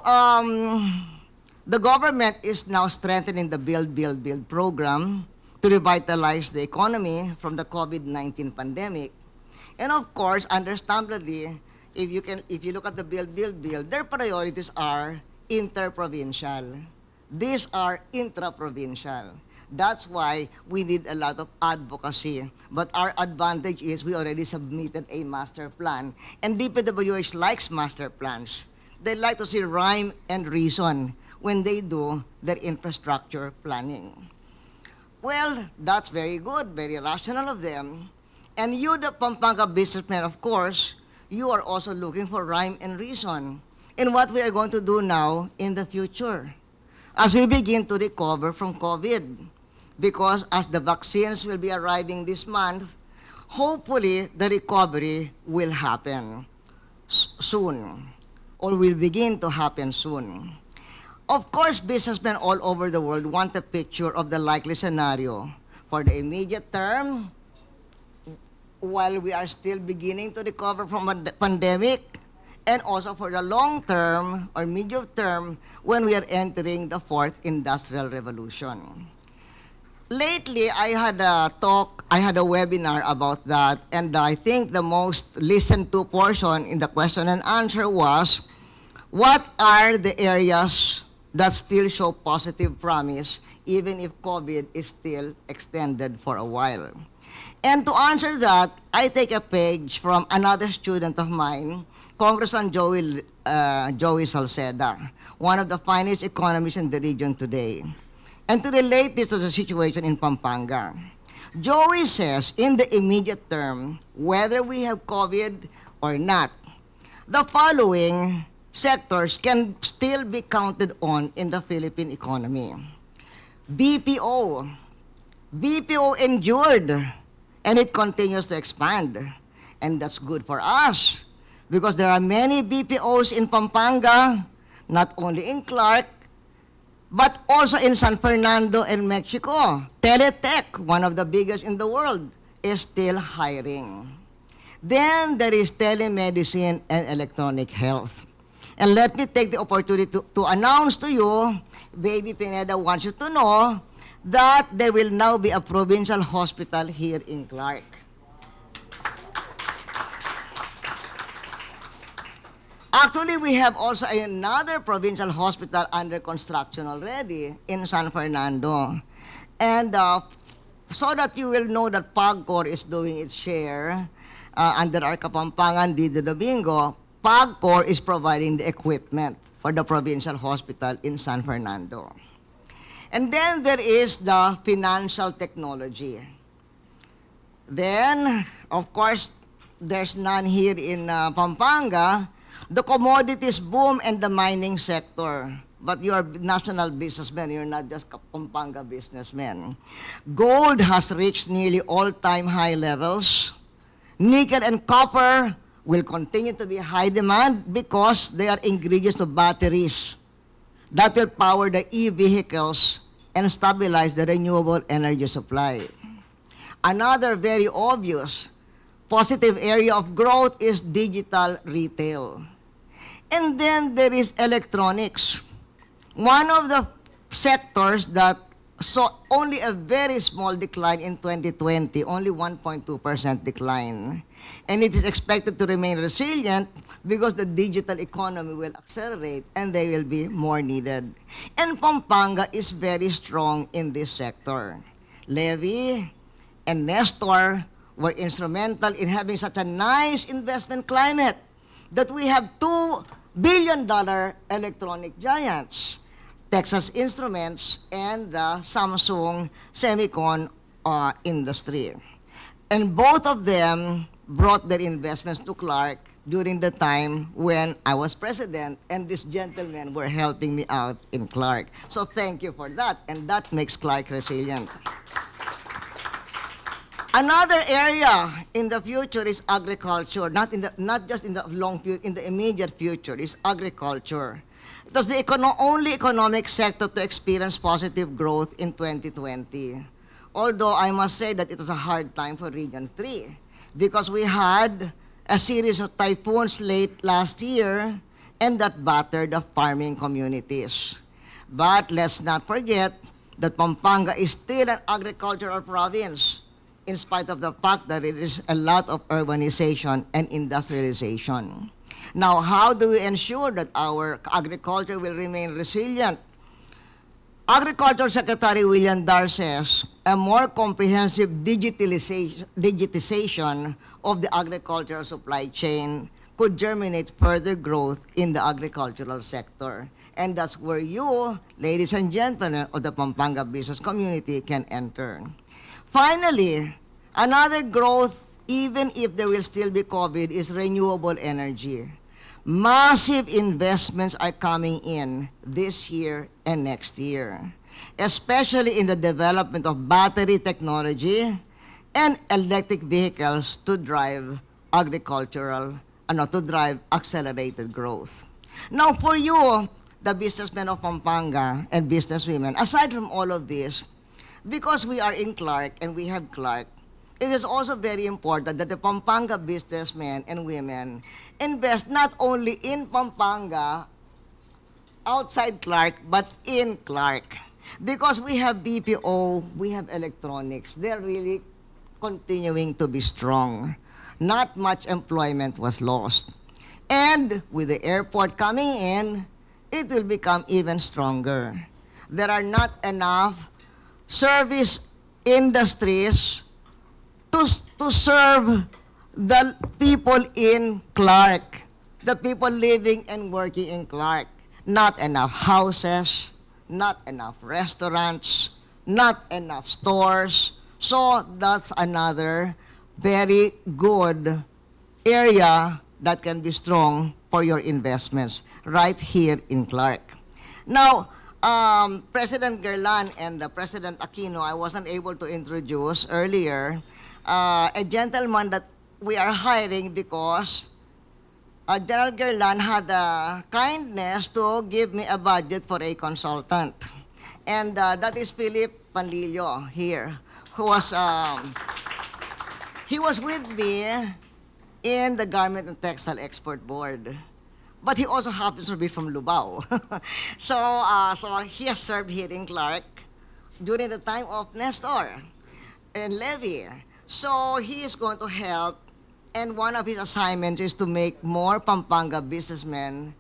The government is now strengthening the Build, Build, Build program to revitalize the economy from the COVID-19 pandemic. And of course, understandably, if you look at the Build, Build, Build, their priorities are interprovincial. These are intra-provincial. That's why we need a lot of advocacy. But our advantage is we already submitted a master plan. And DPWH likes master plans. They like to see rhyme and reason when they do their infrastructure planning. Well, that's very good, very rational of them. And you, the Pampanga businessman, of course, you are also looking for rhyme and reason in what we are going to do now in the future as we begin to recover from COVID. Because as the vaccines will be arriving this month, hopefully the recovery will happen soon, or will begin to happen soon. Of course, businessmen all over the world want a picture of the likely scenario for the immediate term, while we are still beginning to recover from a pandemic, and also for the long term or medium term when we are entering the fourth industrial revolution. Lately, I had a webinar about that, and I think the most listened to portion in the question and answer was, what are the areas that still show positive promise, even if COVID is still extended for a while? And to answer that, I take a page from another student of mine, Congressman Joey Salceda, one of the finest economists in the region today. And to relate this to the situation in Pampanga, Joey says in the immediate term, whether we have COVID or not, the following sectors can still be counted on in the Philippine economy. BPO. BPO endured, and it continues to expand. And that's good for us, because there are many BPOs in Pampanga, not only in Clark, but also in San Fernando and Mexico. Teletech, one of the biggest in the world, is still hiring. Then there is telemedicine and electronic health. And let me take the opportunity to announce to you, Baby Pineda wants you to know that there will now be a provincial hospital here in Clark. Actually, we have also another provincial hospital under construction already in San Fernando. And so that you will know that PAGCOR is doing its share under our Kapampangan Dito Domingo, PAGCOR is providing the equipment for the provincial hospital in San Fernando. And then there is the financial technology. Then, of course, there's none here in Pampanga. The commodities boom and the mining sector. But you are national businessmen, you're not just Pampanga businessmen. Gold has reached nearly all-time high levels. Nickel and copper will continue to be high demand because they are ingredients of batteries that will power the e-vehicles and stabilize the renewable energy supply. Another very obvious positive area of growth is digital retail. And then there is electronics. One of the sectors that saw only a very small decline in 2020, only 1.2% decline. And it is expected to remain resilient because the digital economy will accelerate and they will be more needed. And Pampanga is very strong in this sector. Levy and Nestor were instrumental in having such a nice investment climate that we have $2 billion electronic giants, Texas Instruments and the Samsung Semicon industry. And both of them brought their investments to Clark during the time when I was president, and these gentlemen were helping me out in Clark. So thank you for that, and that makes Clark resilient. Another area in the future is agriculture, not just in the long future, in the immediate future, is agriculture. It was the only economic sector to experience positive growth in 2020. Although I must say that it was a hard time for Region 3 because we had a series of typhoons late last year and that battered the farming communities. But let's not forget that Pampanga is still an agricultural province, in spite of the fact that it is a lot of urbanization and industrialization. Now, how do we ensure that our agriculture will remain resilient? Agriculture Secretary William Dar says a more comprehensive digitization of the agricultural supply chain could germinate further growth in the agricultural sector. And that's where you, ladies and gentlemen of the Pampanga business community, can enter. Finally, another growth, even if there will still be COVID, is renewable energy. Massive investments are coming in this year and next year, especially in the development of battery technology and electric vehicles to drive to drive accelerated growth. Now, for you, the businessmen of Pampanga and businesswomen, aside from all of this, because we are in Clark and we have Clark, it is also very important that the Pampanga businessmen and women invest not only in Pampanga, outside Clark, but in Clark. Because we have BPO, we have electronics, they're really continuing to be strong. Not much employment was lost. And with the airport coming in, it will become even stronger. There are not enough service industries to serve the people in Clark, the people living and working in Clark. Not enough houses, not enough restaurants, not enough stores. So that's another very good area that can be strong for your investments right here in Clark. Now, President Gerlan and President Aquino, I wasn't able to introduce earlier, a gentleman that we are hiring because General Gerlan had the kindness to give me a budget for a consultant. And that is Philip Panlilio here, who was, he was with me in the Garment and Textile Export Board. But he also happens to be from Lubao. So he has served here in Clark during the time of Nestor and Levy. So he is going to help, and one of his assignments is to make more Pampanga businessmen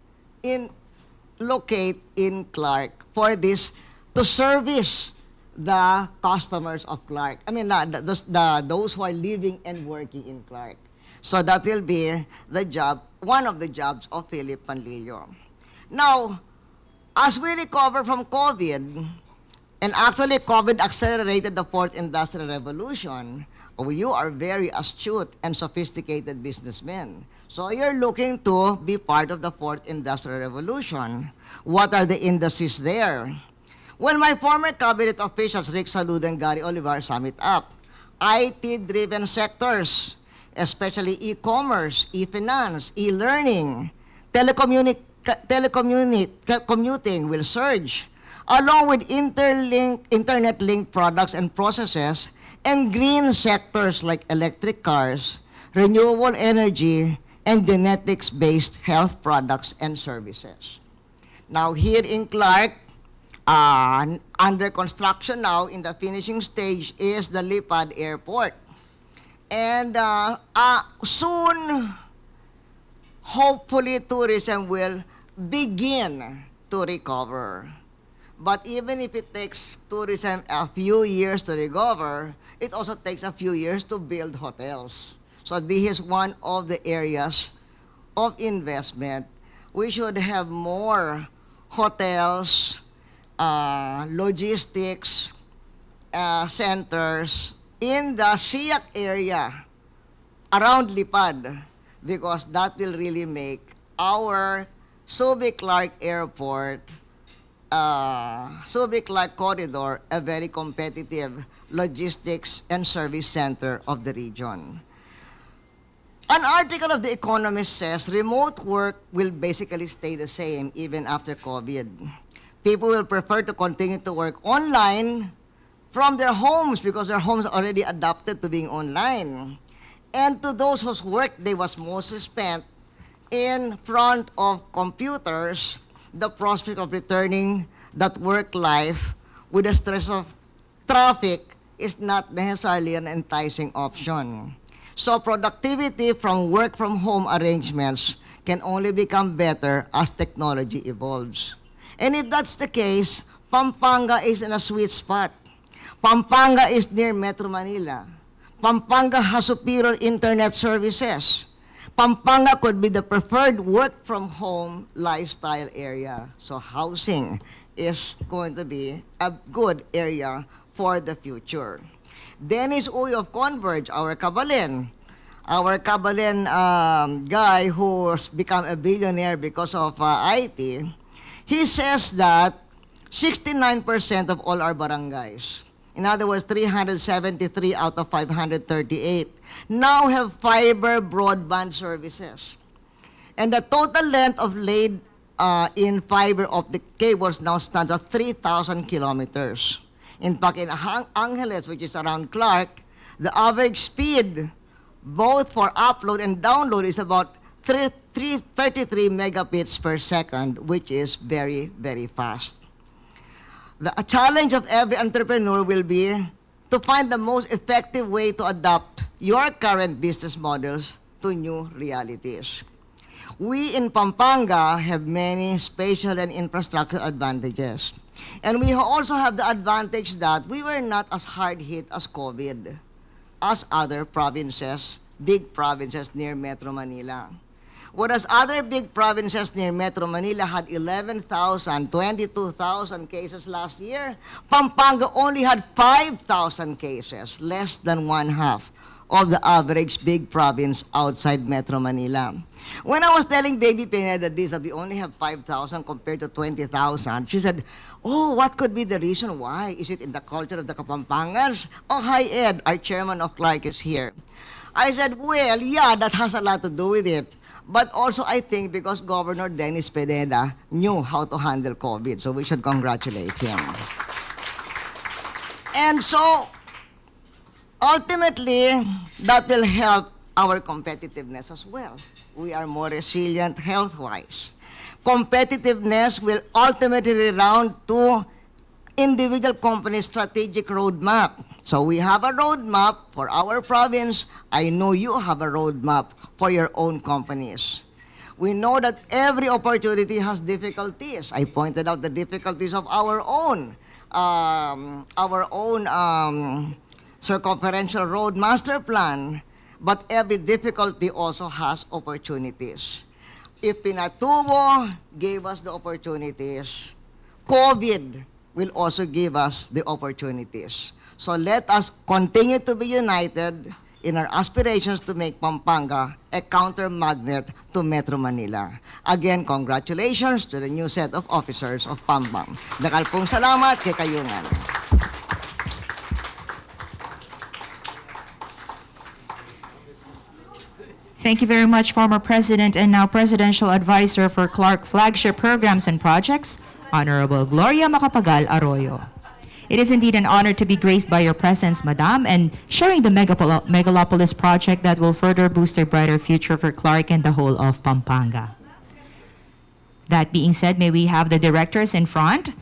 locate in Clark for this, to service the customers of Clark. I mean, those who are living and working in Clark. So that will be the job, one of the jobs of Philip Panlilio. Now, as we recover from COVID, and actually COVID accelerated the fourth industrial revolution, you are very astute and sophisticated businessmen. So you're looking to be part of the fourth industrial revolution. What are the industries there? Well, my former cabinet officials, Rick Salud and Gary Olivar, sum it up. IT-driven sectors, especially e-commerce, e-finance, e-learning, telecommuting will surge, along with internet-linked products and processes, and green sectors like electric cars, renewable energy, and genetics-based health products and services. Now, here in Clark, under construction now, in the finishing stage, is the Lipad Airport. And soon, hopefully, tourism will begin to recover. But even if it takes tourism a few years to recover, it also takes a few years to build hotels. So this is one of the areas of investment. We should have more hotels, logistics centers in the SIAC area around Lipad, because that will really make our Subic-Clark Airport, Subic-Clark Corridor, a very competitive logistics and service center of the region. An article of The Economist says remote work will basically stay the same even after COVID. People will prefer to continue to work online from their homes because their homes are already adapted to being online. And to those whose work day was mostly spent in front of computers, the prospect of returning that work life with the stress of traffic is not necessarily an enticing option. So productivity from work from home arrangements can only become better as technology evolves. And if that's the case, Pampanga is in a sweet spot. Pampanga is near Metro Manila. Pampanga has superior internet services. Pampanga could be the preferred work from home lifestyle area. So housing is going to be a good area for the future. Dennis Uy of Converge, our Kabalen guy who's become a billionaire because of IT, he says that 69% of all our barangays, in other words, 373 out of 538, now have fiber broadband services. And the total length of laid in fiber optic cables now stands at 3,000 kilometers. In fact, in Angeles, which is around Clark, the average speed, both for upload and download, is about 33 megabits per second, which is very, very fast. The challenge of every entrepreneur will be to find the most effective way to adapt your current business models to new realities. We in Pampanga have many spatial and infrastructure advantages. And we also have the advantage that we were not as hard hit as COVID as other provinces, big provinces near Metro Manila. Whereas other big provinces near Metro Manila had 11,000, 22,000 cases last year, Pampanga only had 5,000 cases, less than one half of the average big province outside Metro Manila. When I was telling Baby Pineda this, that we only have 5,000 compared to 20,000, she said, "Oh, what could be the reason why? Is it in the culture of the Kapampangans?" Oh, hi Ed, our chairman of Clark is here. I said, well, yeah, that has a lot to do with it. But also, I think because Governor Dennis Pineda knew how to handle COVID, so we should congratulate him. And so, ultimately, that will help our competitiveness as well. We are more resilient health-wise. Competitiveness will ultimately round to individual company strategic roadmap. So we have a roadmap for our province. I know you have a roadmap for your own companies. We know that every opportunity has difficulties. I pointed out the difficulties of our own circumferential road master plan, but every difficulty also has opportunities. If Pinatubo gave us the opportunities, COVID will also give us the opportunities. So let us continue to be united in our aspirations to make Pampanga a counter-magnet to Metro Manila. Again, congratulations to the new set of officers of PamCham's. Dakal pong salamat kay Kayungan. Thank you very much, former President and now Presidential Advisor for Clark Flagship Programs and Projects, Honorable Gloria Macapagal Arroyo. It is indeed an honor to be graced by your presence, Madam, and sharing the Megalopolis project that will further boost a brighter future for Clark and the whole of Pampanga. That being said, may we have the directors in front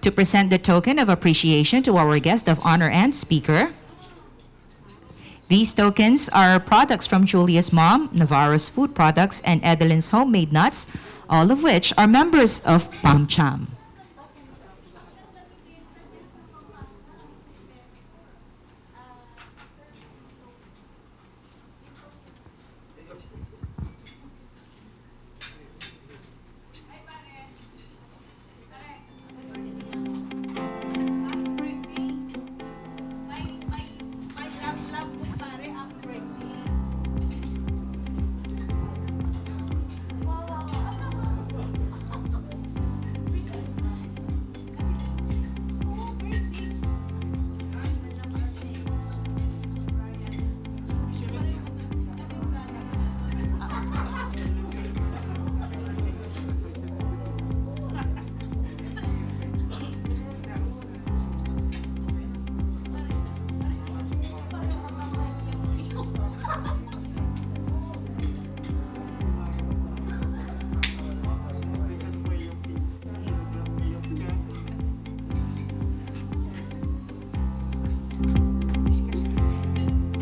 to present the token of appreciation to our guest of honor and speaker. These tokens are products from Julia's mom, Navarro's Food Products, and Edelin's Homemade Nuts, all of which are members of PamCham's.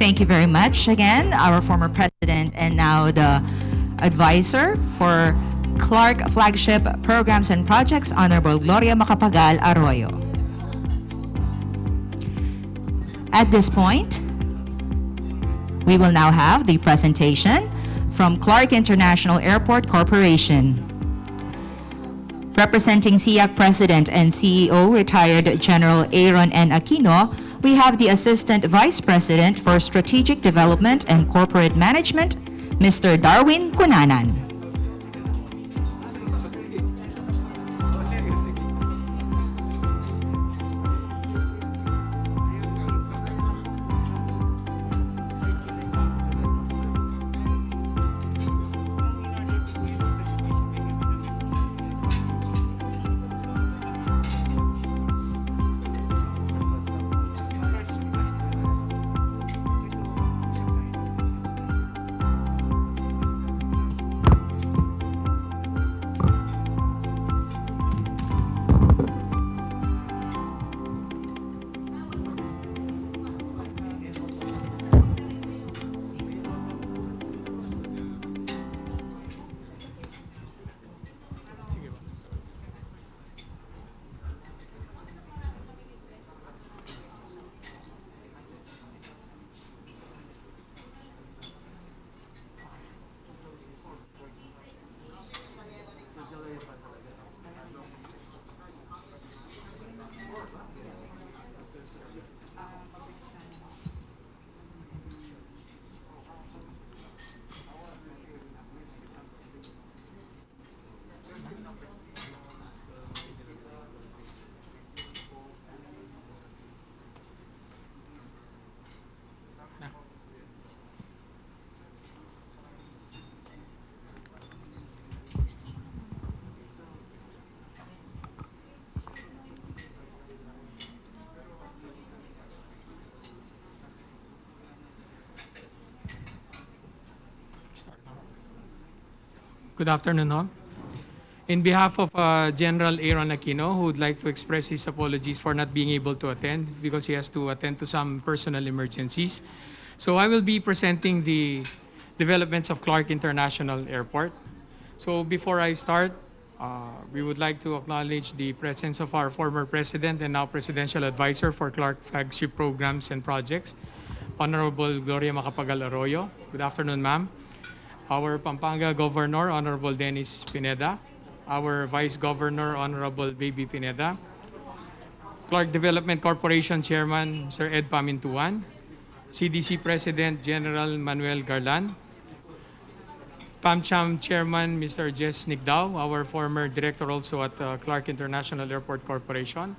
Thank you very much again, our former president and now the advisor for Clark Flagship Programs and Projects, Honorable Gloria Macapagal Arroyo. At this point, we will now have the presentation from Clark International Airport Corporation. Representing SIAC President and CEO, retired General Aaron N. Aquino, we have the Assistant Vice President for Strategic Development and Corporate Management, Mr. Darwin Cunanan. Good afternoon, all. In behalf of General Aaron Aquino, who would like to express his apologies for not being able to attend because he has to attend to some personal emergencies. So I will be presenting the developments of Clark International Airport. So before I start, we would like to acknowledge the presence of our former president and now presidential advisor for Clark Flagship Programs and Projects, Honorable Gloria Macapagal Arroyo. Good afternoon, ma'am. Our Pampanga Governor, Honorable Dennis Pineda. Our Vice Governor, Honorable Baby Pineda. Clark Development Corporation Chairman, Sir Ed Pamintuan. CDC President, General Manuel Garland. PamCham's Chairman, Mr. Jess Nigdao, our former director also at Clark International Airport Corporation.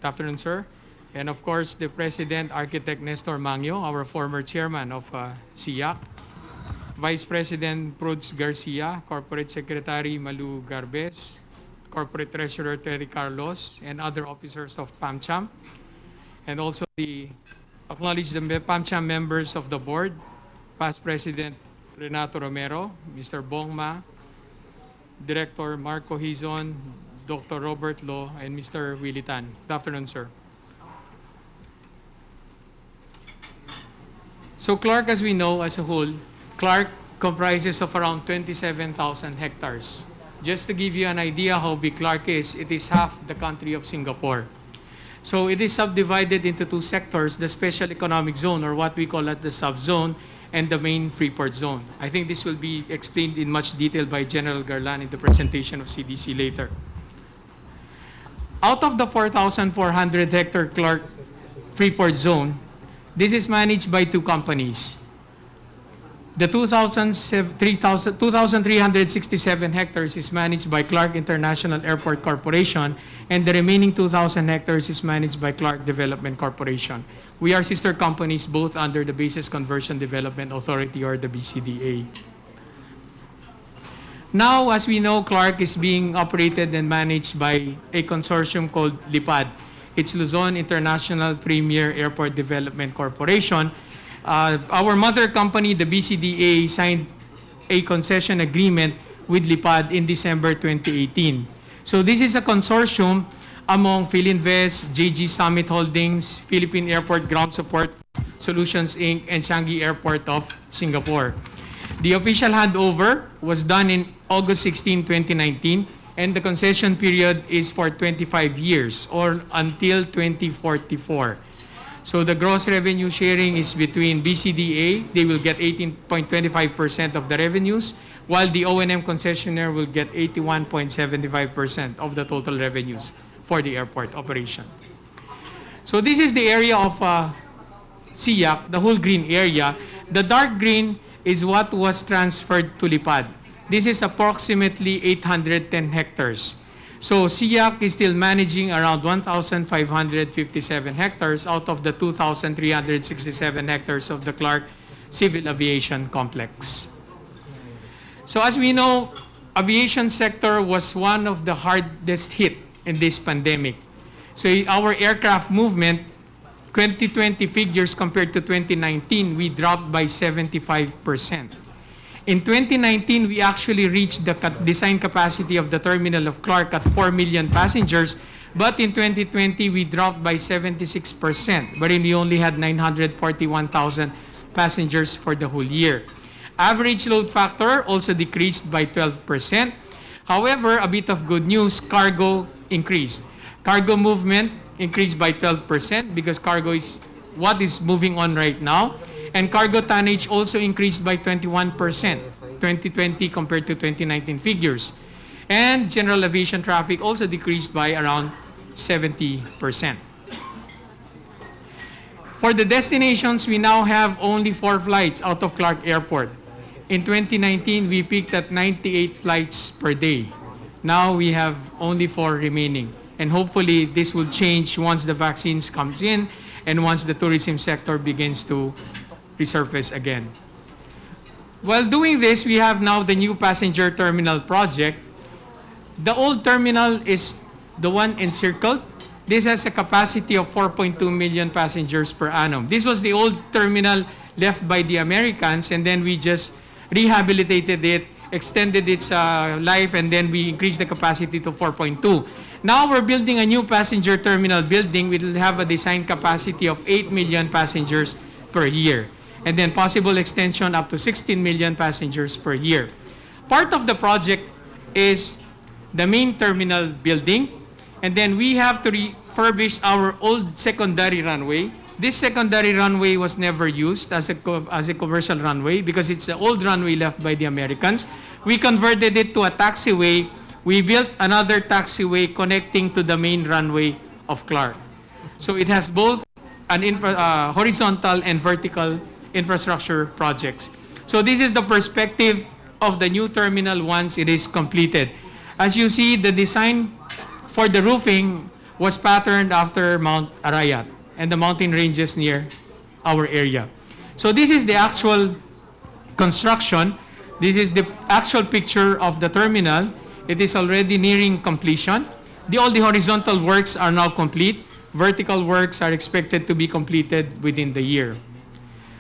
Good afternoon, sir. And of course, the President, Architect Nestor Mangio, our former chairman of SIAC. Vice President Prudes Garcia, Corporate Secretary Malu Garbes, Corporate Treasurer Terry Carlos, and other officers of PamCham. And also acknowledge the PamCham members of the board, past President Renato Romero, Mr. Bongma, Director Marco Hizon, Dr. Robert Lo, and Mr. Willie Tan. Good afternoon, sir. So Clark, as we know as a whole, Clark comprises of around 27,000 hectares. Just to give you an idea how big Clark is, it is half the country of Singapore. So it is subdivided into two sectors, the Special Economic Zone, or what we call it the sub-zone, and the main Freeport Zone. I think this will be explained in much detail by General Garland in the presentation of CDC later. Out of the 4,400 hectare Clark Freeport Zone, this is managed by two companies. The 2,367 hectares is managed by Clark International Airport Corporation, and the remaining 2,000 hectares is managed by Clark Development Corporation. We are sister companies both under the Basis Conversion Development Authority, or the BCDA. Now, as we know, Clark is being operated and managed by a consortium called LIPAD. It's Luzon International Premier Airport Development Corporation. Our mother company, the BCDA, signed a concession agreement with LIPAD in December 2018. So this is a consortium among Philinvest, JG Summit Holdings, Philippine Airport Ground Support Solutions Inc. and Changi Airport of Singapore. The official handover was done in August 16, 2019, and the concession period is for 25 years or until 2044. So the gross revenue sharing is between BCDA, they will get 18.25% of the revenues, while the O&M concessionaire will get 81.75% of the total revenues for the airport operation. So this is the area of SIAC, the whole green area. The dark green is what was transferred to Lipad. This is approximately 810 hectares. So SIAC is still managing around 1,557 hectares out of the 2,367 hectares of the Clark Civil Aviation Complex. So as we know, aviation sector was one of the hardest hit in this pandemic. So our aircraft movement, 2020 figures compared to 2019, we dropped by 75%. In 2019, we actually reached the design capacity of the terminal of Clark at 4 million passengers, but in 2020, we dropped by 76%, wherein we only had 941,000 passengers for the whole year. Average load factor also decreased by 12%. However, a bit of good news, cargo increased. Cargo movement increased by 12% because cargo is what is moving on right now. And cargo tonnage also increased by 21%, 2020 compared to 2019 figures. And general aviation traffic also decreased by around 70%. For the destinations, we now have only 4 flights out of Clark Airport. In 2019, we peaked at 98 flights per day. Now we have only 4 remaining. And hopefully this will change once the vaccines comes in and once the tourism sector begins to resurface again. While doing this, we have now the new passenger terminal project. The old terminal is the one encircled. This has a capacity of 4.2 million passengers per annum. This was the old terminal left by the Americans, and then we just rehabilitated it, extended its life, and then we increased the capacity to 4.2. Now we're building a new passenger terminal building. We will have a design capacity of 8 million passengers per year, and then possible extension up to 16 million passengers per year. Part of the project is the main terminal building, and then we have to refurbish our old secondary runway. This secondary runway was never used as a commercial runway because it's the old runway left by the Americans. We converted it to a taxiway. We built another taxiway connecting to the main runway of Clark. So it has both an horizontal and vertical infrastructure projects. So this is the perspective of the new terminal once it is completed. As you see, the design for the roofing was patterned after Mount Arayat and the mountain ranges near our area. So this is the actual construction. This is the actual picture of the terminal. It is already nearing completion. All the horizontal works are now complete. Vertical works are expected to be completed within the year.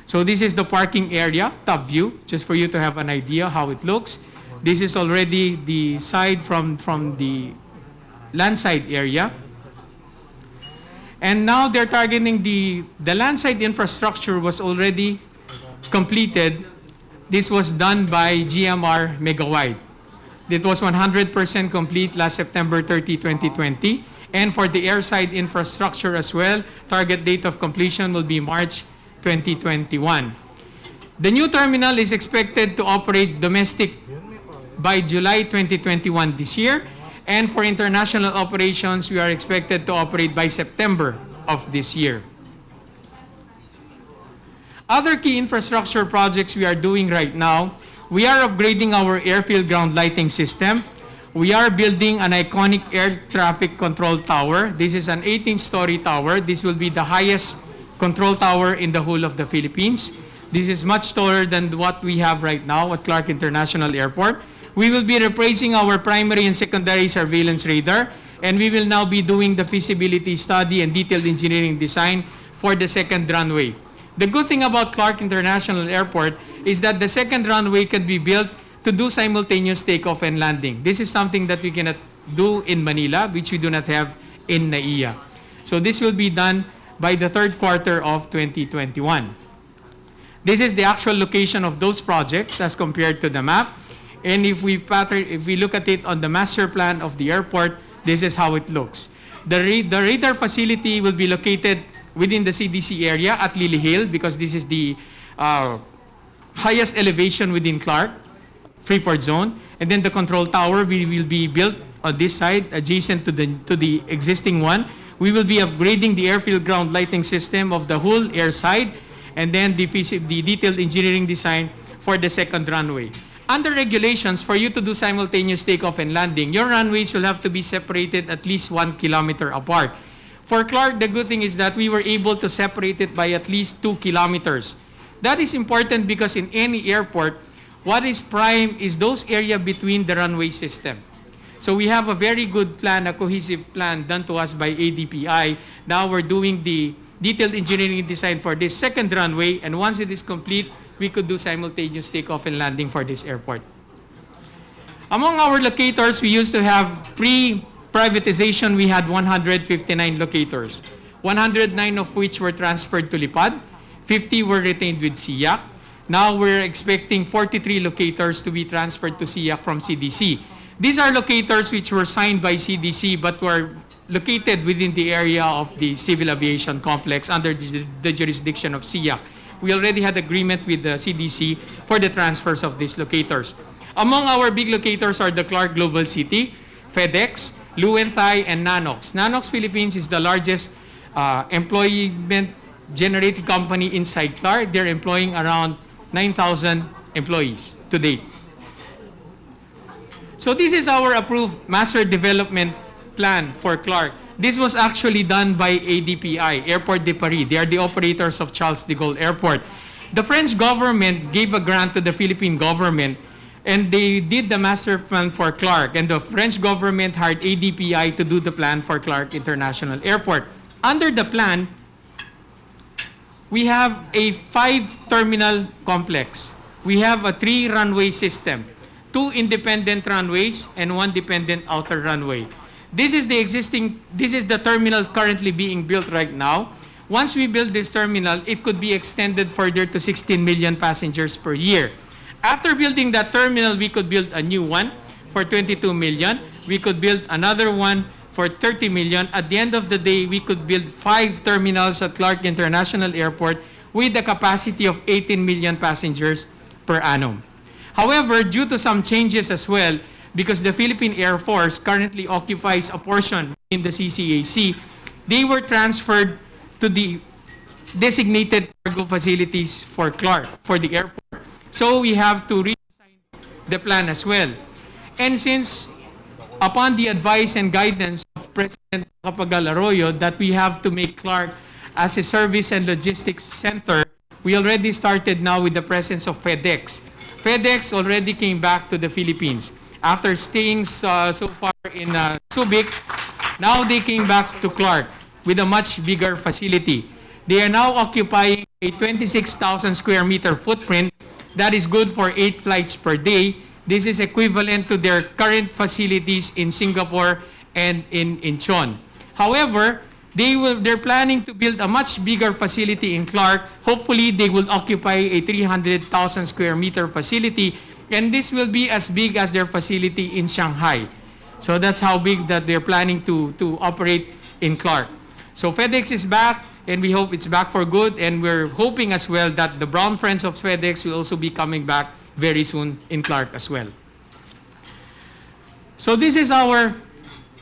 So this is the parking area, top view, just for you to have an idea how it looks. This is already the side from the landside area. And now they're targeting the landside infrastructure was already completed. This was done by GMR Megawide. It was 100% complete last September 30, 2020. And for the airside infrastructure as well, target date of completion will be March 2021. The new terminal is expected to operate domestic by July 2021 this year. And for international operations, we are expected to operate by September of this year. Other key infrastructure projects we are doing right now, we are upgrading our airfield ground lighting system. We are building an iconic air traffic control tower. This is an 18-story tower. This will be the highest control tower in the whole of the Philippines. This is much taller than what we have right now at Clark International Airport. We will be replacing our primary and secondary surveillance radar, and we will now be doing the feasibility study and detailed engineering design for the second runway. The good thing about Clark International Airport is that the second runway can be built to do simultaneous takeoff and landing. This is something that we cannot do in Manila, which we do not have in NAIA. So this will be done by the third quarter of 2021. This is the actual location of those projects as compared to the map. And if we look at it on the master plan of the airport, this is how it looks. The radar facility will be located within the CDC area at Lily Hill, because this is the highest elevation within Clark, Freeport Zone. And then the control tower will be built on this side, adjacent to the existing one. We will be upgrading the airfield ground lighting system of the whole air side, and then the detailed engineering design for the second runway. Under regulations, for you to do simultaneous takeoff and landing, your runways will have to be separated at least 1 kilometer apart. For Clark, the good thing is that we were able to separate it by at least 2 kilometers. That is important because in any airport, what is prime is those area between the runway system. So we have a very good plan, a cohesive plan done to us by ADPI. Now we're doing the detailed engineering design for this second runway, and once it is complete, we could do simultaneous takeoff and landing for this airport. Among our locators, we used to have pre-privatization, we had 159 locators, 109 of which were transferred to Lipad, 50 were retained with SIAC. Now we're expecting 43 locators to be transferred to SIAC from CDC. These are locators which were signed by CDC but were located within the area of the civil aviation complex under the jurisdiction of SIAC. We already had agreement with the CDC for the transfers of these locators. Among our big locators are the Clark Global City, FedEx, Luenthai, and Nanox. Nanox Philippines is the largest employment generating company inside Clark. They're employing around 9,000 employees to date. So this is our approved master development plan for Clark. This was actually done by ADPI, Airport de Paris. They are the operators of Charles de Gaulle Airport. The French government gave a grant to the Philippine government, and they did the master plan for Clark. And the French government hired ADPI to do the plan for Clark International Airport. Under the plan, we have a 5-terminal complex. We have a 3-runway system, 2 independent runways and 1 dependent outer runway. This is the terminal currently being built right now. Once we build this terminal, it could be extended further to 16 million passengers per year. After building that terminal, we could build a new one for 22 million. We could build another one for 30 million. At the end of the day, we could build 5 terminals at Clark International Airport with a capacity of 18 million passengers per annum. However, due to some changes as well, because the Philippine Air Force currently occupies a portion in the CCAC, they were transferred to the designated cargo facilities for Clark, for the airport. So we have to redesign the plan as well. And since upon the advice and guidance of President Capagal Arroyo that we have to make Clark as a service and logistics center, we already started now with the presence of FedEx. FedEx already came back to the Philippines. After staying so far in Subic, now they came back to Clark with a much bigger facility. They are now occupying a 26,000 square meter footprint that is good for 8 flights per day. This is equivalent to their current facilities in Singapore and in Incheon. However, they're planning to build a much bigger facility in Clark. Hopefully, they will occupy a 300,000 square meter facility, and this will be as big as their facility in Shanghai. So that's how big that they're planning to operate in Clark. So FedEx is back, and we hope it's back for good, and we're hoping as well that the Brown Friends of FedEx will also be coming back very soon in Clark as well. So this is our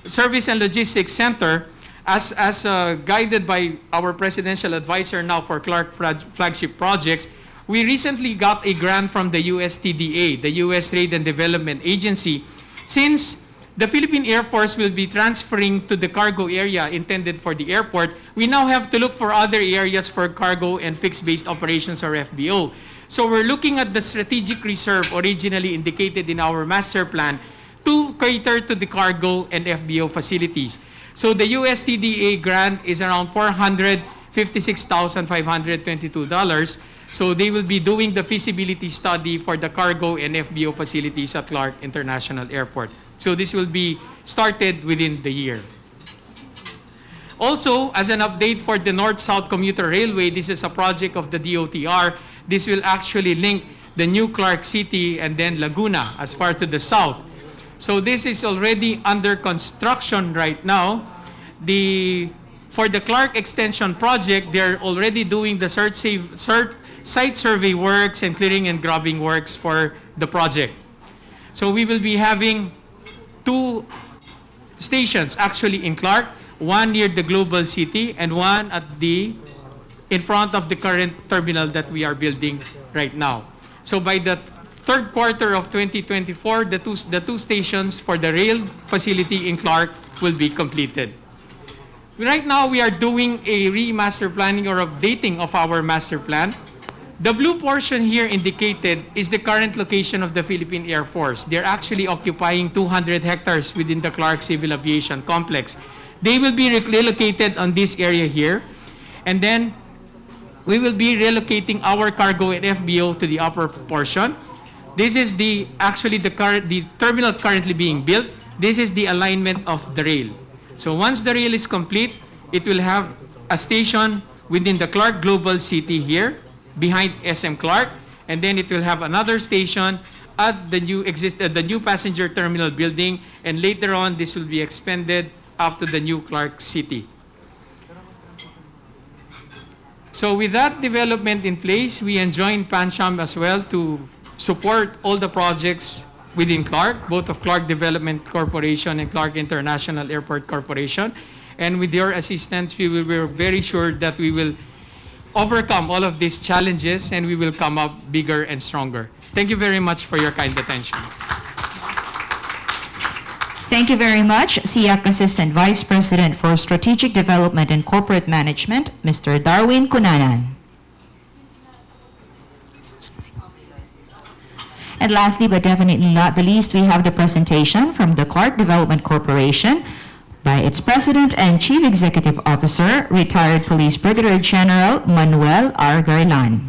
Service and Logistics Center as guided by our presidential advisor now for Clark flagship projects. We recently got a grant from the USTDA, the U.S. Trade and Development Agency. Since the Philippine Air Force will be transferring to the cargo area intended for the airport, we now have to look for other areas for cargo and fixed-based operations, or FBO. So we're looking at the strategic reserve originally indicated in our master plan to cater to the cargo and FBO facilities. So the USTDA grant is around $456,522. So they will be doing the feasibility study for the cargo and FBO facilities at Clark International Airport. So this will be started within the year. Also, as an update for the North-South Commuter Railway, this is a project of the DOTR. This will actually link the new Clark City and then Laguna as far to the south. So this is already under construction right now. For the Clark Extension project, they're already doing the site survey works and clearing and grubbing works for the project. So we will be having 2 stations actually in Clark, one near the Global City and one in front of the current terminal that we are building right now. So by the third quarter of 2024, the two stations for the rail facility in Clark will be completed. Right now, we are doing a remaster planning or updating of our master plan. The blue portion here indicated is the current location of the Philippine Air Force. They're actually occupying 200 hectares within the Clark Civil Aviation Complex. They will be relocated on this area here. And then we will be relocating our cargo and FBO to the upper portion. This is the terminal currently being built. This is the alignment of the rail. So once the rail is complete, it will have a station within the Clark Global City here, behind SM Clark, and then it will have another station at the new passenger terminal building, and later on this will be expanded up to the new Clark City. So with that development in place, we enjoin PamCham's as well to support all the projects within Clark, both of Clark Development Corporation and Clark International Airport Corporation. And with your assistance, we're very sure that we will overcome all of these challenges and we will come up bigger and stronger. Thank you very much for your kind attention. Thank you very much, SIAC Assistant Vice President for Strategic Development and Corporate Management, Mr. Darwin Cunanan. And lastly, but definitely not the least, we have the presentation from the Clark Development Corporation by its President and Chief Executive Officer, retired Police Brigadier General Manuel R. Garlan.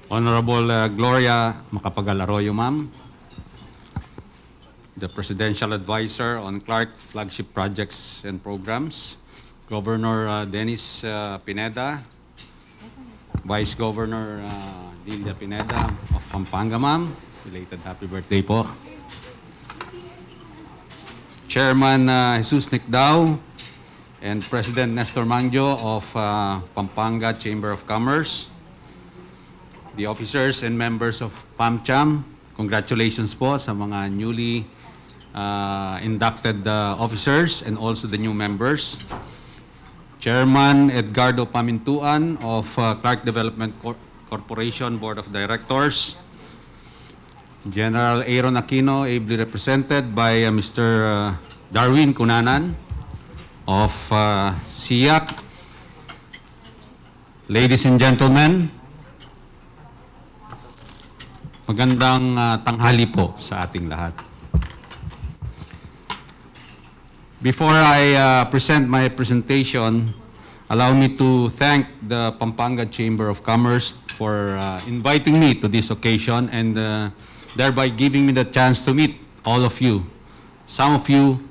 Honorable Gloria Macapagal-Arroyo, ma'am, the Presidential Advisor on Clark Flagship Projects and Programs, Governor Dennis Pineda, Vice Governor Lilia Pineda of Pampanga, ma'am, belated happy birthday po. Chairman Jesus Nicdao and President Nestor Mangio of Pampanga Chamber of Commerce, the officers and members of PamCham, congratulations po sa mga newly inducted officers and also the new members. Chairman Edgardo Pamintuan of Clark Development Corporation Board of Directors. General Aaron Aquino, ably represented by Mr. Darwin Cunanan of SIAC. Ladies and gentlemen, magandang tanghali po sa ating lahat. Before I present my presentation, allow me to thank the Pampanga Chamber of Commerce for inviting me to this occasion and thereby giving me the chance to meet all of you. Some of you,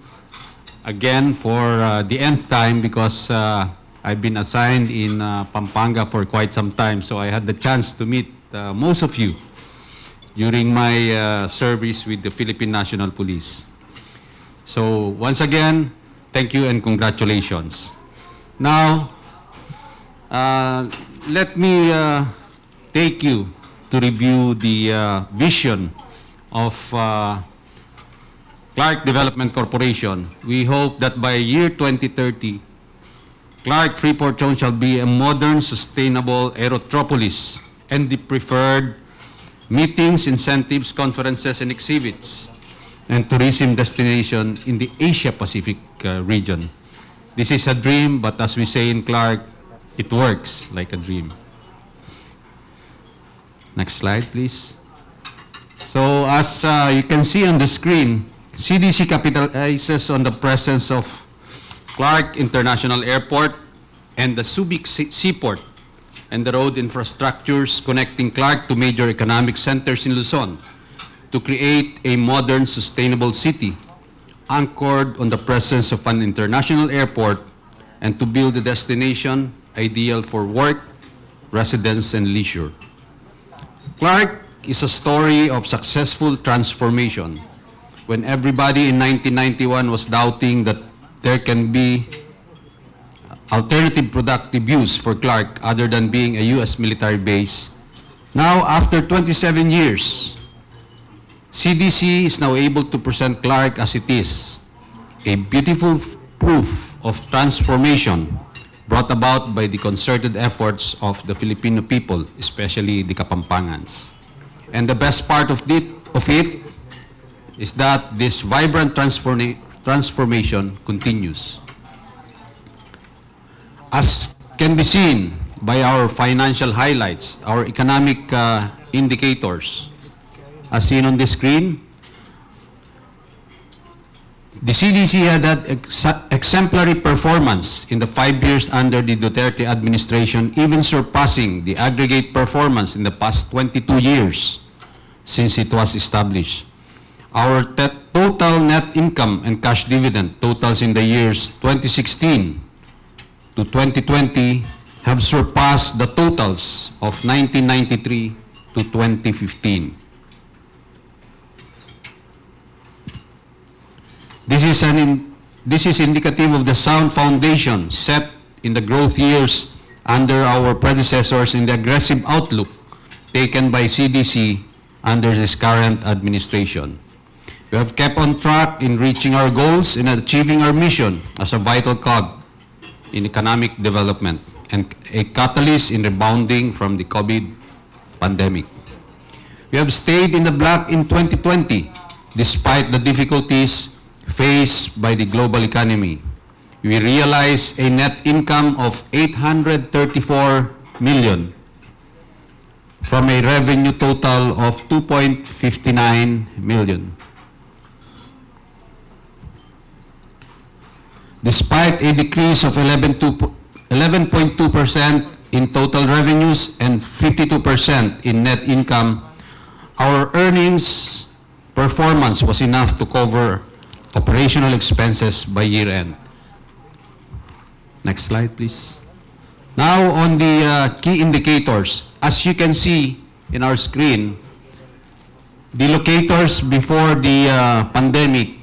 again, for the nth time because I've been assigned in Pampanga for quite some time, so I had the chance to meet most of you during my service with the Philippine National Police. So once again, thank you and congratulations. Now, let me take you to review the vision of Clark Development Corporation. We hope that by year 2030, Clark Freeport Zone shall be a modern, sustainable aerotropolis and the preferred meetings, incentives, conferences, and exhibits, and tourism destination in the Asia-Pacific region. This is a dream, but as we say in Clark, it works like a dream. Next slide, please. So as you can see on the screen, CDC capitalizes on the presence of Clark International Airport and the Subic Seaport and the road infrastructures connecting Clark to major economic centers in Luzon to create a modern, sustainable city anchored on the presence of an international airport and to build a destination ideal for work, residence, and leisure. Clark is a story of successful transformation. When everybody in 1991 was doubting that there can be alternative productive use for Clark other than being a U.S. military base, now after 27 years, CDC is now able to present Clark as it is, a beautiful proof of transformation brought about by the concerted efforts of the Filipino people, especially the Kapampangans. And the best part of it is that this vibrant transformation continues. As can be seen by our financial highlights, our economic indicators, as seen on the screen, the CDC had that exemplary performance in the 5 years under the Duterte administration, even surpassing the aggregate performance in the past 22 years since it was established. Our total net income and cash dividend totals in the years 2016 to 2020 have surpassed the totals of 1993 to 2015. This is indicative of the sound foundation set in the growth years under our predecessors in the aggressive outlook taken by CDC under this current administration. We have kept on track in reaching our goals and achieving our mission as a vital cog in economic development and a catalyst in rebounding from the COVID pandemic. We have stayed in the black in 2020 despite the difficulties faced by the global economy. We realized a net income of 834 million from a revenue total of 2.59 million. Despite a decrease of 11.2% in total revenues and 52% in net income, our earnings performance was enough to cover operational expenses by year-end. Next slide, please. Now on the key indicators. As you can see in our screen, the locators before the pandemic,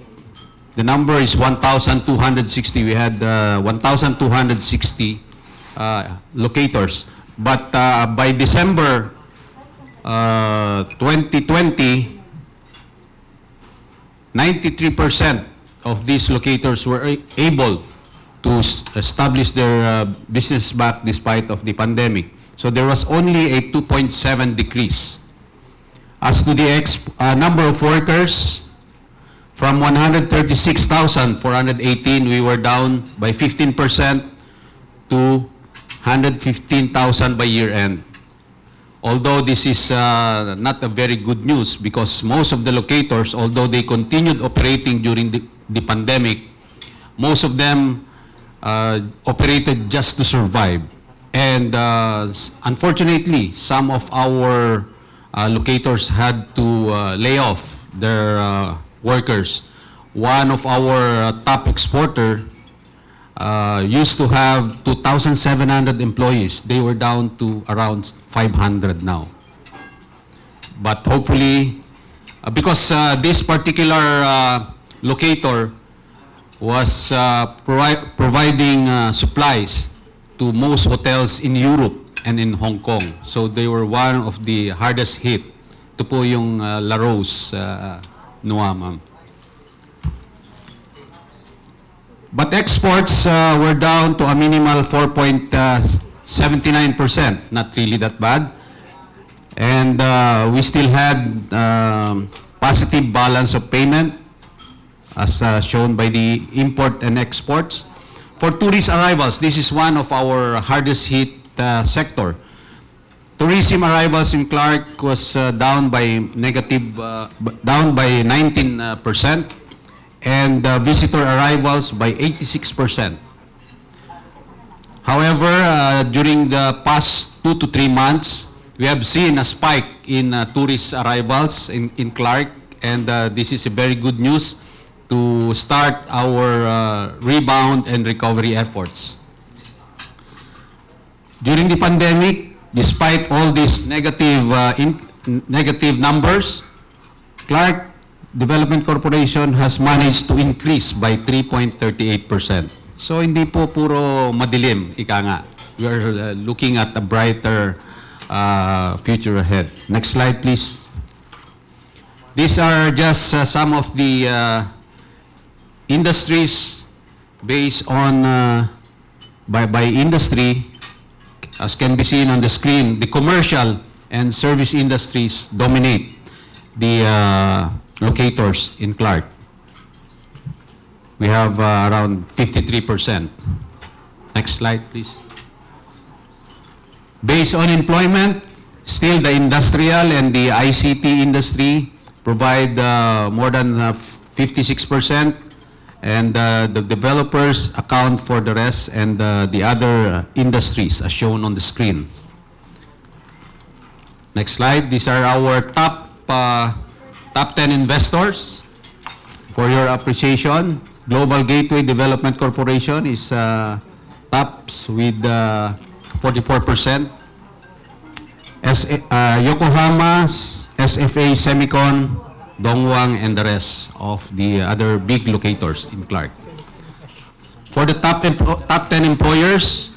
the number is 1,260. We had 1,260 locators. But by December 2020, 93% of these locators were able to establish their business back despite of the pandemic. So there was only a 2.7 decrease. As to the number of workers, from 136,418, we were down by 15% to 115,000 by year end. Although this is not a very good news because most of the locators, although they continued operating during the pandemic, most of them operated just to survive. And unfortunately, some of our locators had to lay off their workers. One of our top exporter used to have 2,700 employees. They were down to around 500 now. But hopefully, because this particular locator was providing supplies to most hotels in Europe and in Hong Kong. So they were one of the hardest hit. Ito po yung La Rose, Noa, ma'am. But exports were down to a minimal 4.79%, not really that bad. And we still had positive balance of payment as shown by the import and exports. For tourist arrivals, this is one of our hardest hit sector. Tourism arrivals in Clark was down by 19%, and visitor arrivals by 86%. However, during the past 2 to 3 months, we have seen a spike in tourist arrivals in Clark, and this is a very good news to start our rebound and recovery efforts. During the pandemic, despite all these negative numbers, Clark Development Corporation has managed to increase by 3.38%. So hindi po puro madilim, ika nga. We are looking at a brighter future ahead. Next slide, please. These are just some of the industries based on by industry. As can be seen on the screen, the commercial and service industries dominate the locators in Clark. We have around 53%. Next slide, please. Based on employment, still the industrial and the ICT industry provide more than 56%, and the developers account for the rest, and the other industries as shown on the screen. Next slide. These are our top 10 investors. For your appreciation, Global Gateway Development Corporation is tops with 44%. Yokohama, SFA Semicon, Dongwang, and the rest of the other big locators in Clark. For the top 10 employers,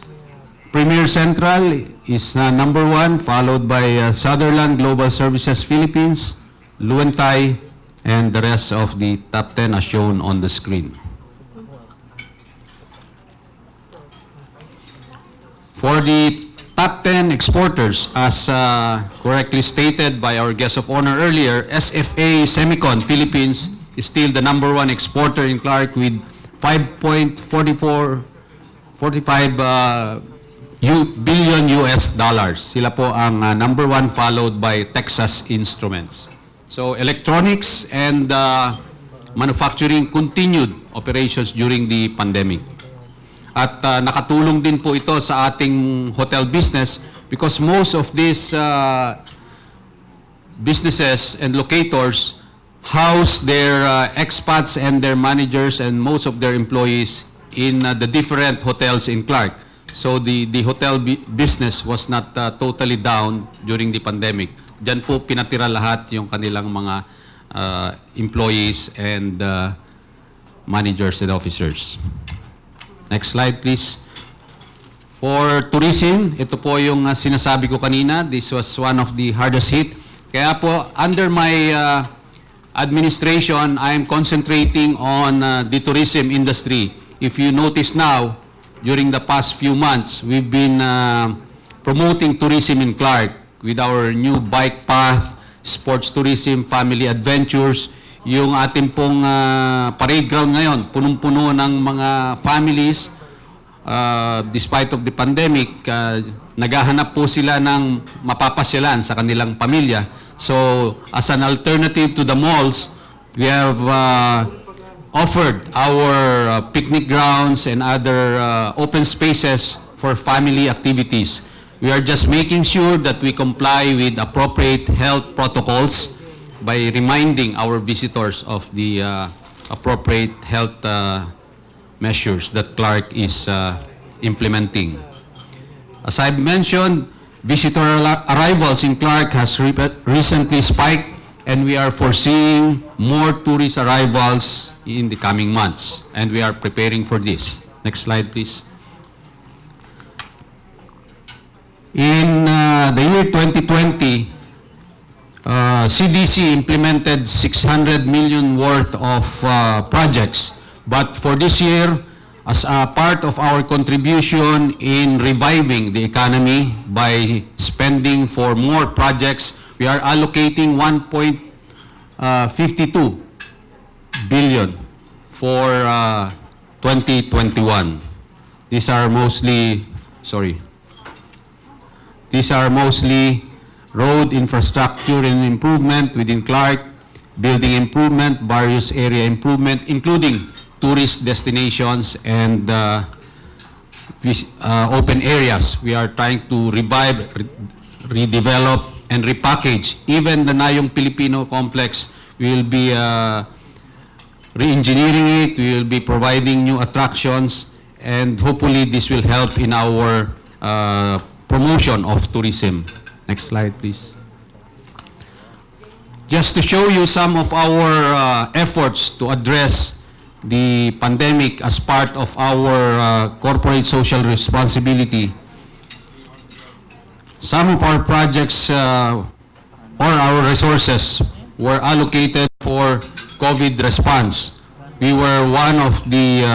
Premier Central is number 1, followed by Sutherland Global Services Philippines, Luentai, and the rest of the top 10 as shown on the screen. For the top 10 exporters, as correctly stated by our guest of honor earlier, SFA Semicon Philippines is still the number 1 exporter in Clark with 5.45 billion US dollars. Sila po ang number 1, followed by Texas Instruments. So electronics and manufacturing continued operations during the pandemic. At nakatulong din po ito sa ating hotel business because most of these businesses and locators house their expats and their managers and most of their employees in the different hotels in Clark. So the hotel business was not totally down during the pandemic. Diyan po pinatira lahat yung kanilang mga employees and managers and officers. Next slide, please. For tourism, ito po yung sinasabi ko kanina. This was one of the hardest hit. Kaya po, under my administration, I am concentrating on the tourism industry. If you notice now, during the past few months, we've been promoting tourism in Clark with our new bike path, sports tourism, family adventures. Yung ating pong parade ground ngayon, punong-puno ng mga families. Despite of the pandemic, naghahanap po sila ng mapapasyalan sa kanilang pamilya. So, as an alternative to the malls, we have offered our picnic grounds and other open spaces for family activities. We are just making sure that we comply with appropriate health protocols by reminding our visitors of the appropriate health measures that Clark is implementing. As I've mentioned, visitor arrivals in Clark has recently spiked, and we are foreseeing more tourist arrivals in the coming months, and we are preparing for this. Next slide, please. In the year 2020, CDC implemented 600 million worth of projects. But for this year, as a part of our contribution in reviving the economy by spending for more projects, we are allocating 1.52 billion for 2021. These are mostly, sorry, these are mostly road infrastructure and improvement within Clark, building improvement, various area improvement, including tourist destinations and open areas. We are trying to revive, redevelop, and repackage. Even the Nayong Filipino complex, we will be re-engineering it, we will be providing new attractions, and hopefully this will help in our promotion of tourism. Next slide, please. Just to show you some of our efforts to address the pandemic as part of our corporate social responsibility. Some of our projects or our resources were allocated for COVID response. We were one of the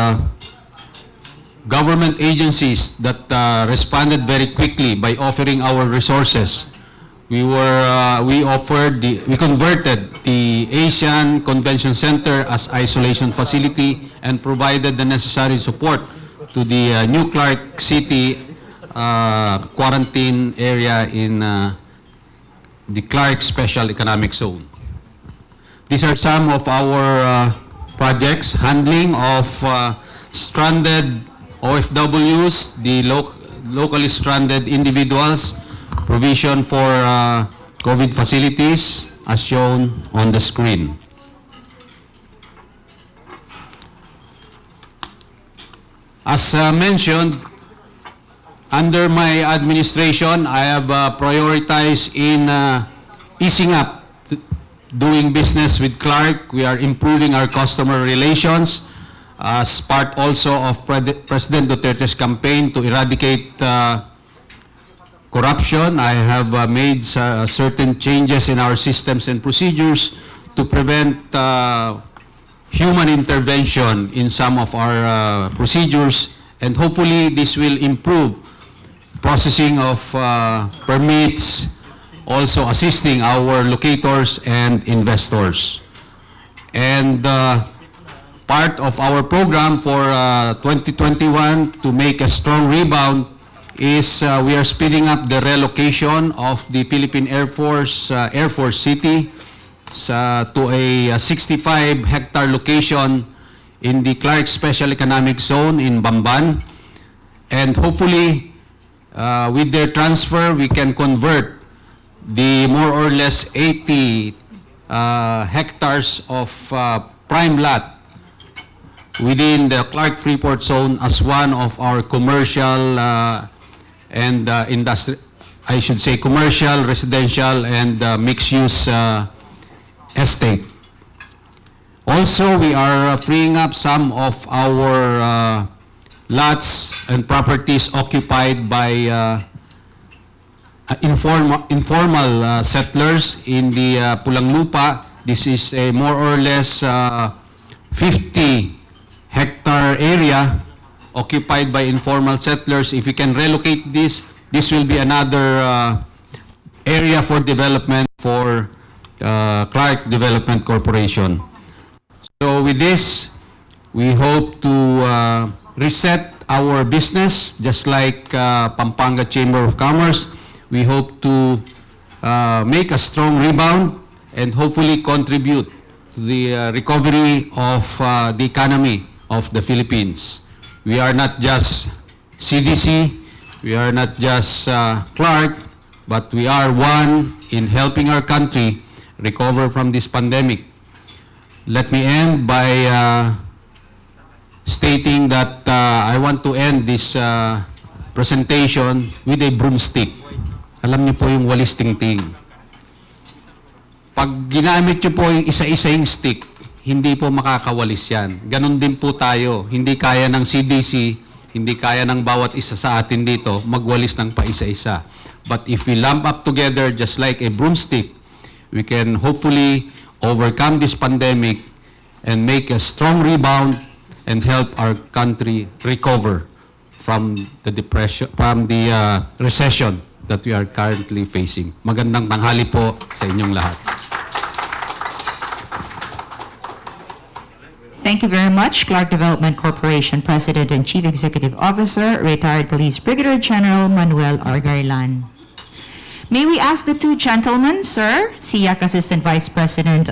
government agencies that responded very quickly by offering our resources. We converted the Asian Convention Center as isolation facility and provided the necessary support to the New Clark City quarantine area in the Clark Special Economic Zone. These are some of our projects: handling of stranded OFWs, the locally stranded individuals, provision for COVID facilities as shown on the screen. As mentioned, under my administration, I have prioritized in easing up doing business with Clark. We are improving our customer relations as part also of President Duterte's campaign to eradicate corruption. I have made certain changes in our systems and procedures to prevent human intervention in some of our procedures, and hopefully this will improve processing of permits, also assisting our locators and investors. And part of our program for 2021 to make a strong rebound is we are speeding up the relocation of the Philippine Air Force City to a 65-hectare location in the Clark Special Economic Zone in Bamban. And hopefully, with their transfer, we can convert the more or less 80 hectares of prime lot within the Clark Freeport Zone as one of our commercial and commercial, residential, and mixed-use estate. Also, we are freeing up some of our lots and properties occupied by informal settlers in the Pulang Lupa. This is a more or less 50-hectare area occupied by informal settlers. If we can relocate this will be another area for development for Clark Development Corporation. So with this, we hope to reset our business, just like Pampanga Chamber of Commerce. We hope to make a strong rebound and hopefully contribute to the recovery of the economy of the Philippines. We are not just CDC, we are not just Clark, but we are one in helping our country recover from this pandemic. Let me end by stating that I want to end this presentation with a broomstick. Alam niyo po yung walis tingting. Pag ginamit niyo po yung isa-isa yung stick, hindi po makakawalis yan. Ganon din po tayo. Hindi kaya ng CDC, hindi kaya ng bawat isa sa atin dito magwalis ng paisa-isa. But if we lump up together just like a broomstick, we can hopefully overcome this pandemic and make a strong rebound and help our country recover from the depression, from the recession that we are currently facing. Magandang tanghali po sa inyong lahat. Thank you very much, Clark Development Corporation President and Chief Executive Officer, retired Police Brigadier General Manuel Argailan. May we ask the two gentlemen, sir, SIAC Assistant Vice President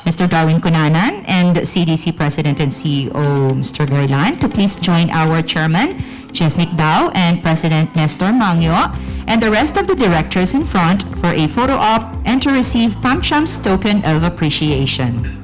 Mr. Darwin Cunanan and CDC President and CEO Mr. Garland to please join our Chairman, Jesnick Dao, and President Nestor Mangyo, and the rest of the directors in front for a photo op and to receive PamCham's token of appreciation.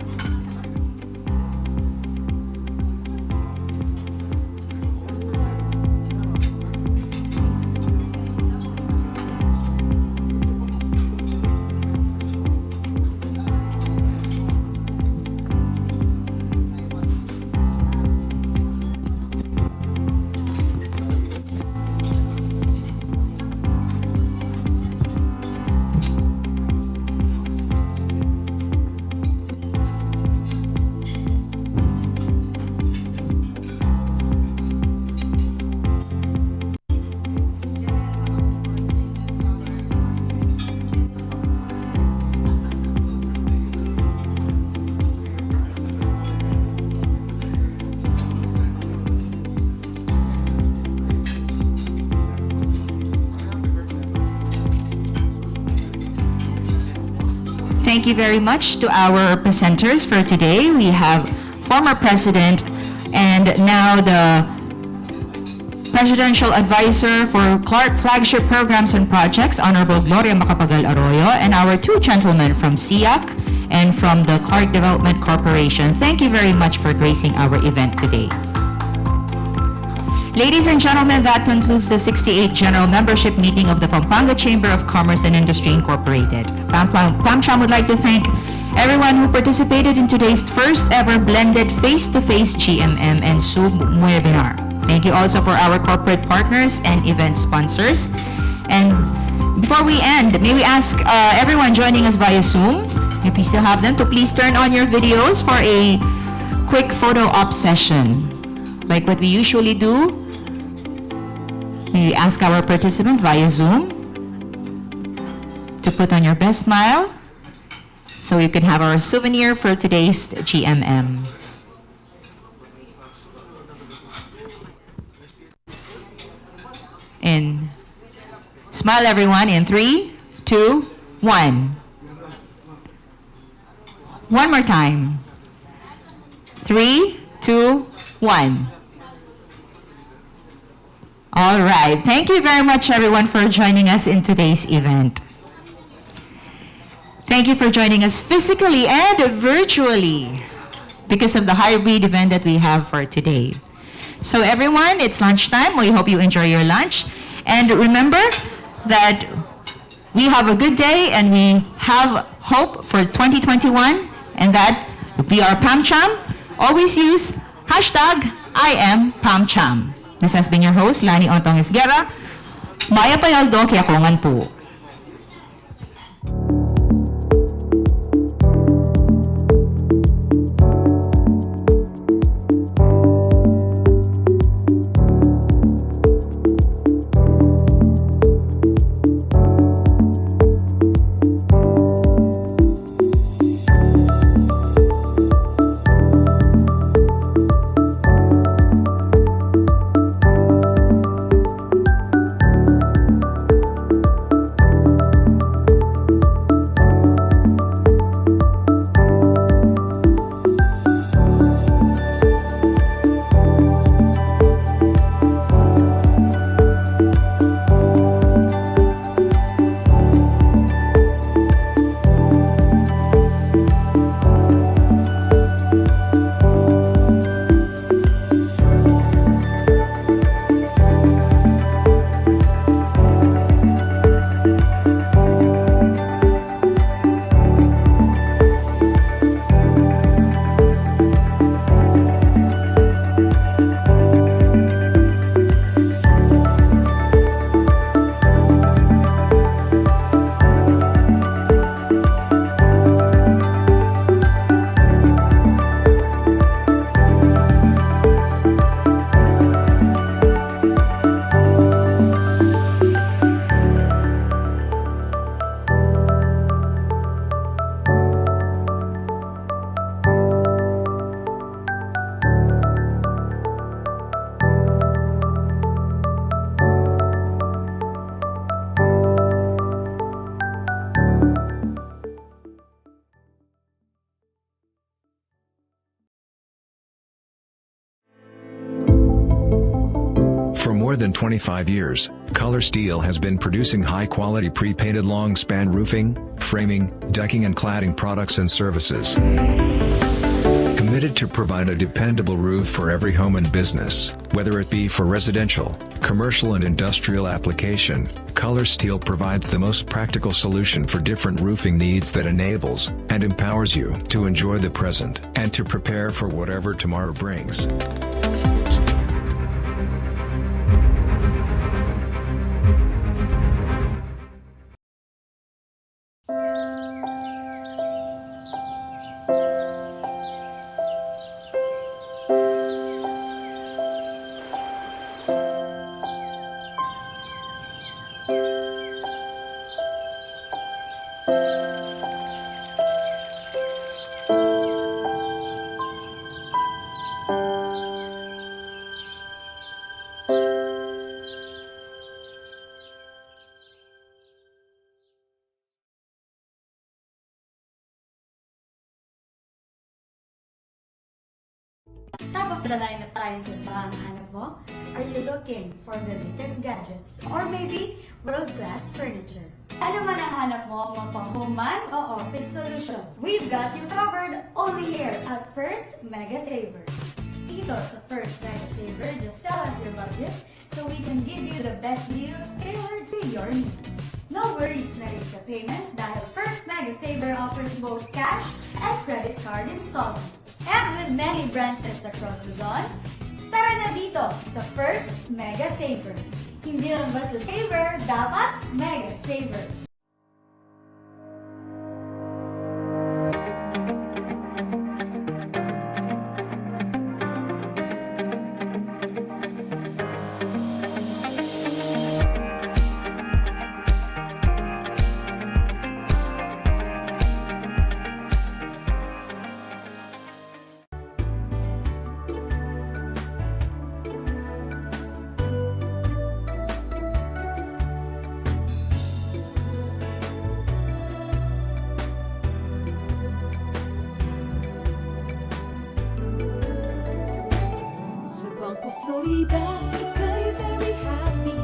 Thank you very much to our presenters for today. We have former President and now the Presidential Advisor for Clark Flagship Programs and Projects, Honorable Gloria Macapagal Arroyo, and our two gentlemen from SIAC and from the Clark Development Corporation. Thank you very much for gracing our event today. Ladies and gentlemen, that concludes the 68th General Membership Meeting of the Pampanga Chamber of Commerce and Industry Incorporated. PamCham would like to thank everyone who participated in today's first ever blended face-to-face GMM and Zoom webinar. Thank you also for our corporate partners and event sponsors. And before we end, may we ask everyone joining us via Zoom, if you still have them, to please turn on your videos for a quick photo op session. Like what we usually do, we ask our participant via Zoom to put on your best smile so you can have our souvenir for today's GMM. And smile everyone in 3, 2, 1. One more time. 3, 2, 1. All right. Thank you very much, everyone, for joining us in today's event. Thank you for joining us physically and virtually because of the hybrid event that we have for today. So everyone, it's lunchtime. We hope you enjoy your lunch. And remember that we have a good day and we have hope for 2021 and that we are PamCham. Always use hashtag I am PamCham. This has been your host, Lani Ontong Esguerra. Maya Payaldo, Kiakongan po. more than 25 years, Color Steel has been producing high-quality pre-painted long-span roofing, framing, decking and cladding products and services. Committed to provide a dependable roof for every home and business, whether it be for residential, commercial and industrial application, Color Steel provides the most practical solution for different roofing needs that enables and empowers you to enjoy the present and to prepare for whatever tomorrow brings. Top of the line appliances ba ang hanap mo? Are you looking for the latest gadgets? Or maybe world-class furniture? Ano man ang hanap mo, mga pang-home man o office solutions, we've got you covered only here at First Mega Saver. Dito sa First Mega Saver, just tell us your budget so we can give you the best deals tailored to your needs. No worries na rin sa payment dahil First Mega Saver offers both cash and credit card installments. And with many branches across Luzon, tara na dito sa First Mega Saver. Hindi lang basta saver, dapat Mega Saver. Florida, very, very happy.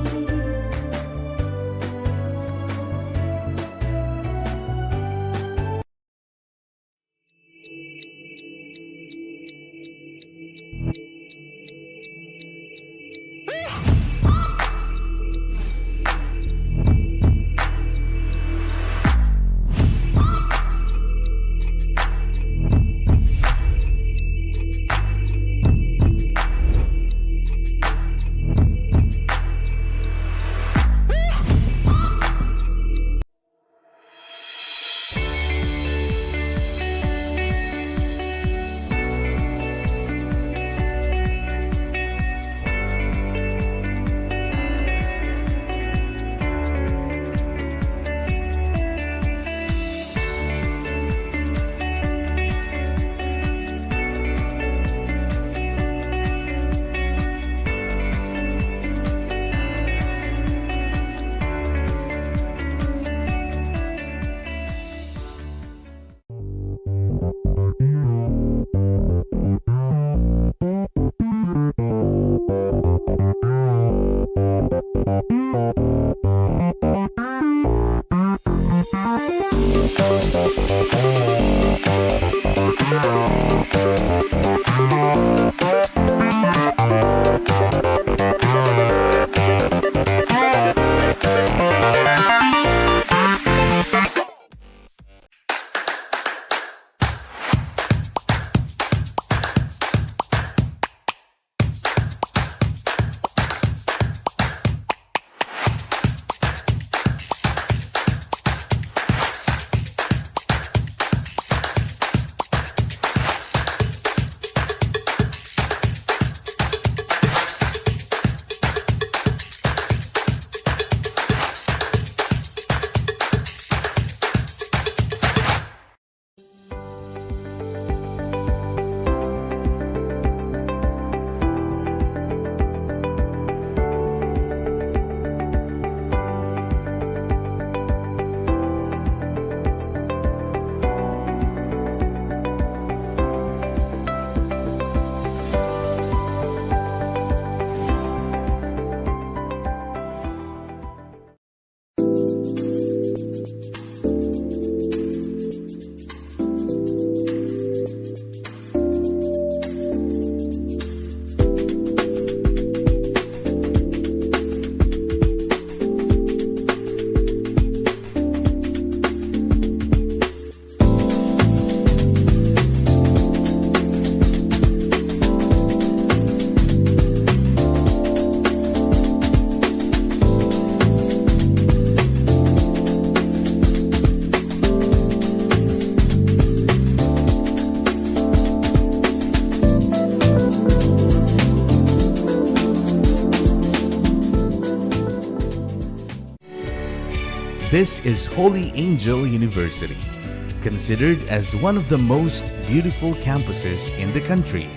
This is Holy Angel University, considered as one of the most beautiful campuses in the country.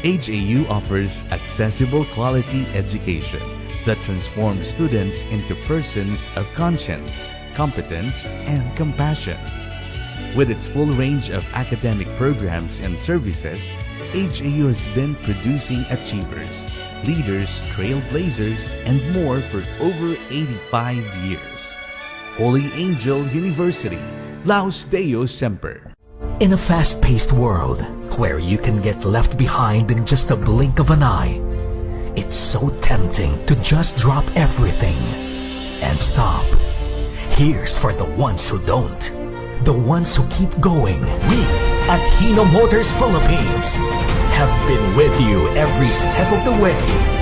HAU offers accessible quality education that transforms students into persons of conscience, competence, and compassion. With its full range of academic programs and services, HAU has been producing achievers, leaders, trailblazers, and more for over 85 years. Holy Angel University, Laus Deo Semper. In a fast-paced world where you can get left behind in just a blink of an eye, it's so tempting to just drop everything and stop. Here's for the ones who don't, the ones who keep going. We at Hino Motors Philippines have been with you every step of the way.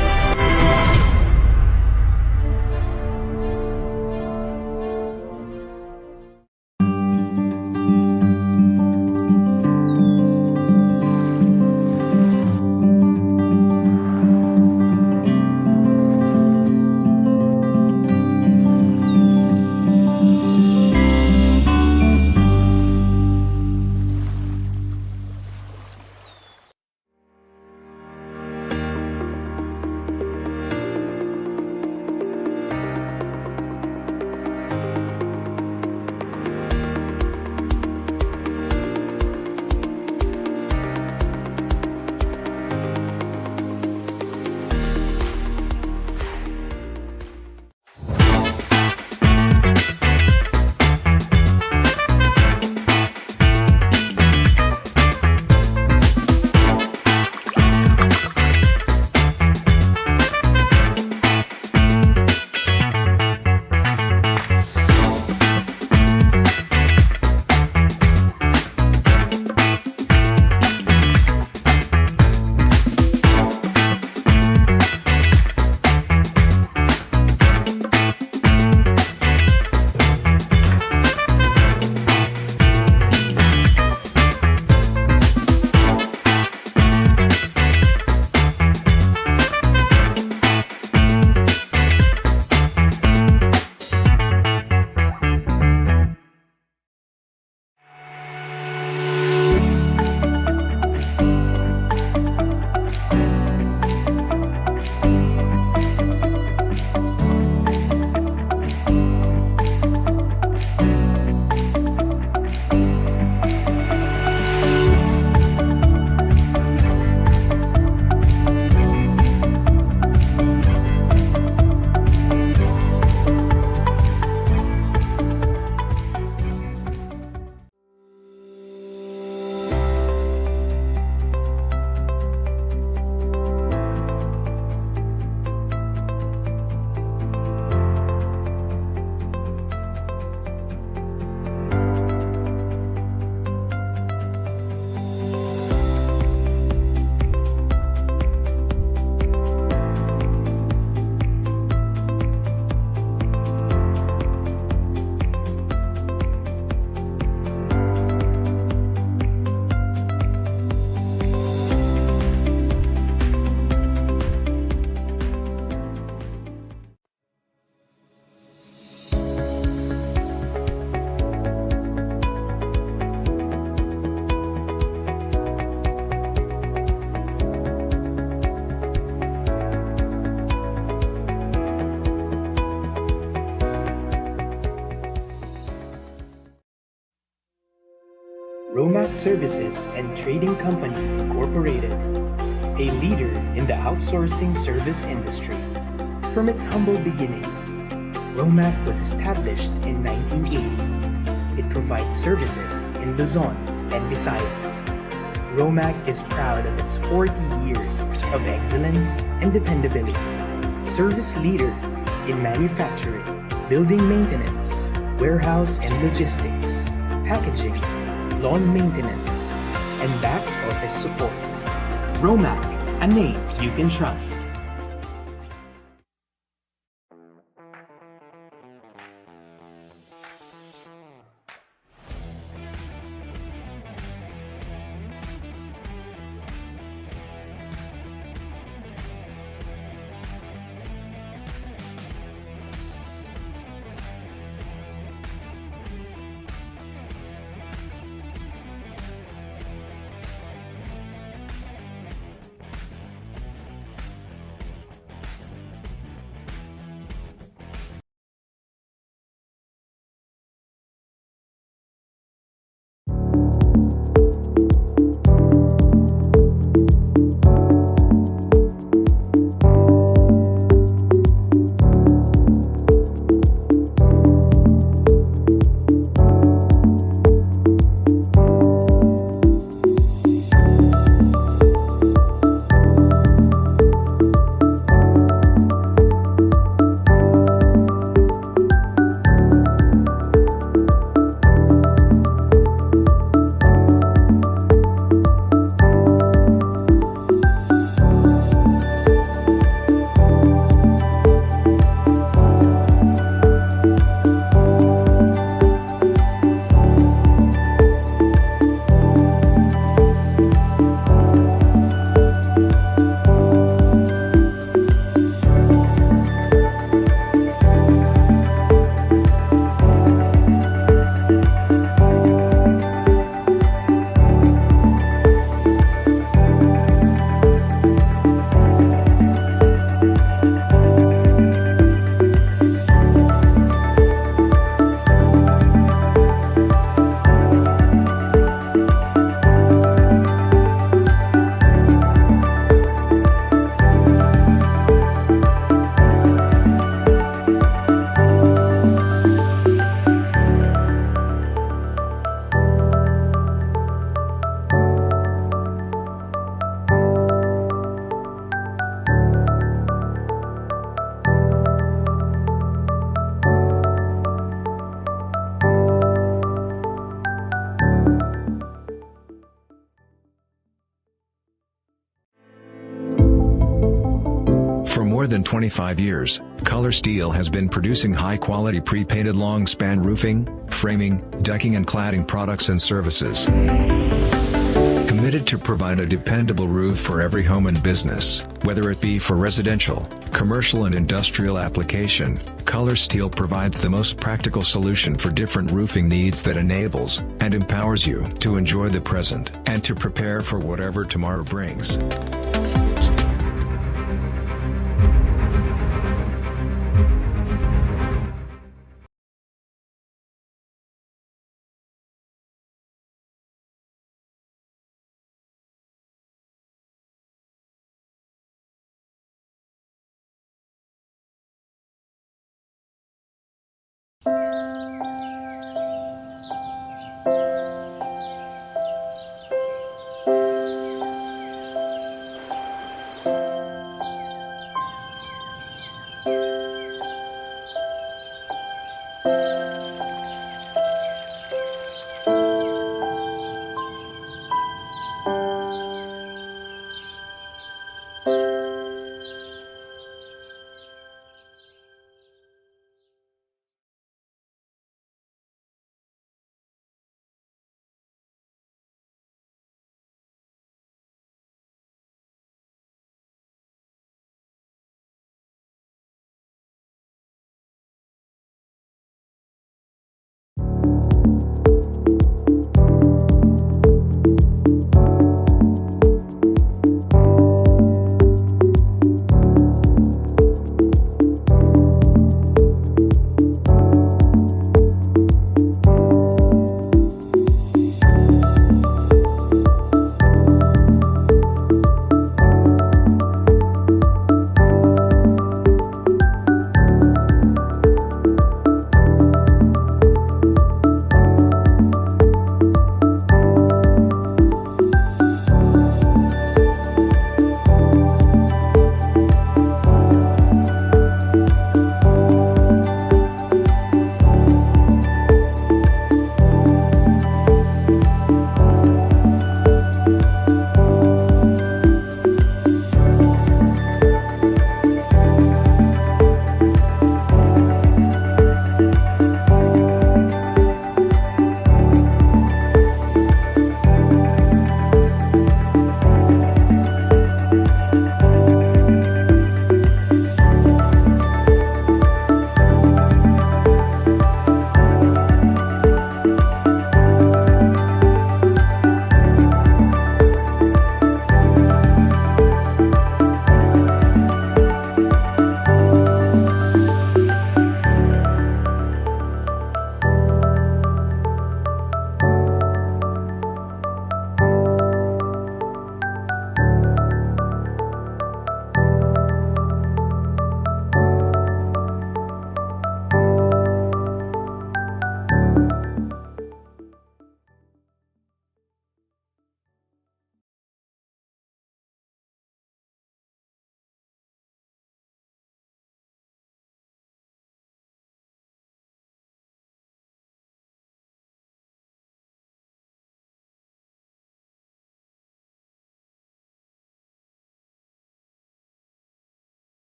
Romac Services and Trading Company Incorporated, a leader in the outsourcing service industry. From its humble beginnings, Romac was established in 1980. It provides services in Luzon and Visayas. Romac is proud of its 40 years of excellence and dependability. Service leader in manufacturing, building maintenance, warehouse and logistics, packaging, lawn maintenance, and back office support. Romac, a name you can trust. For more than 25 years, Color Steel has been producing high-quality pre-painted long-span roofing, framing, decking and cladding products and services. Committed to provide a dependable roof for every home and business, whether it be for residential, commercial and industrial application, Color Steel provides the most practical solution for different roofing needs that enables and empowers you to enjoy the present and to prepare for whatever tomorrow brings.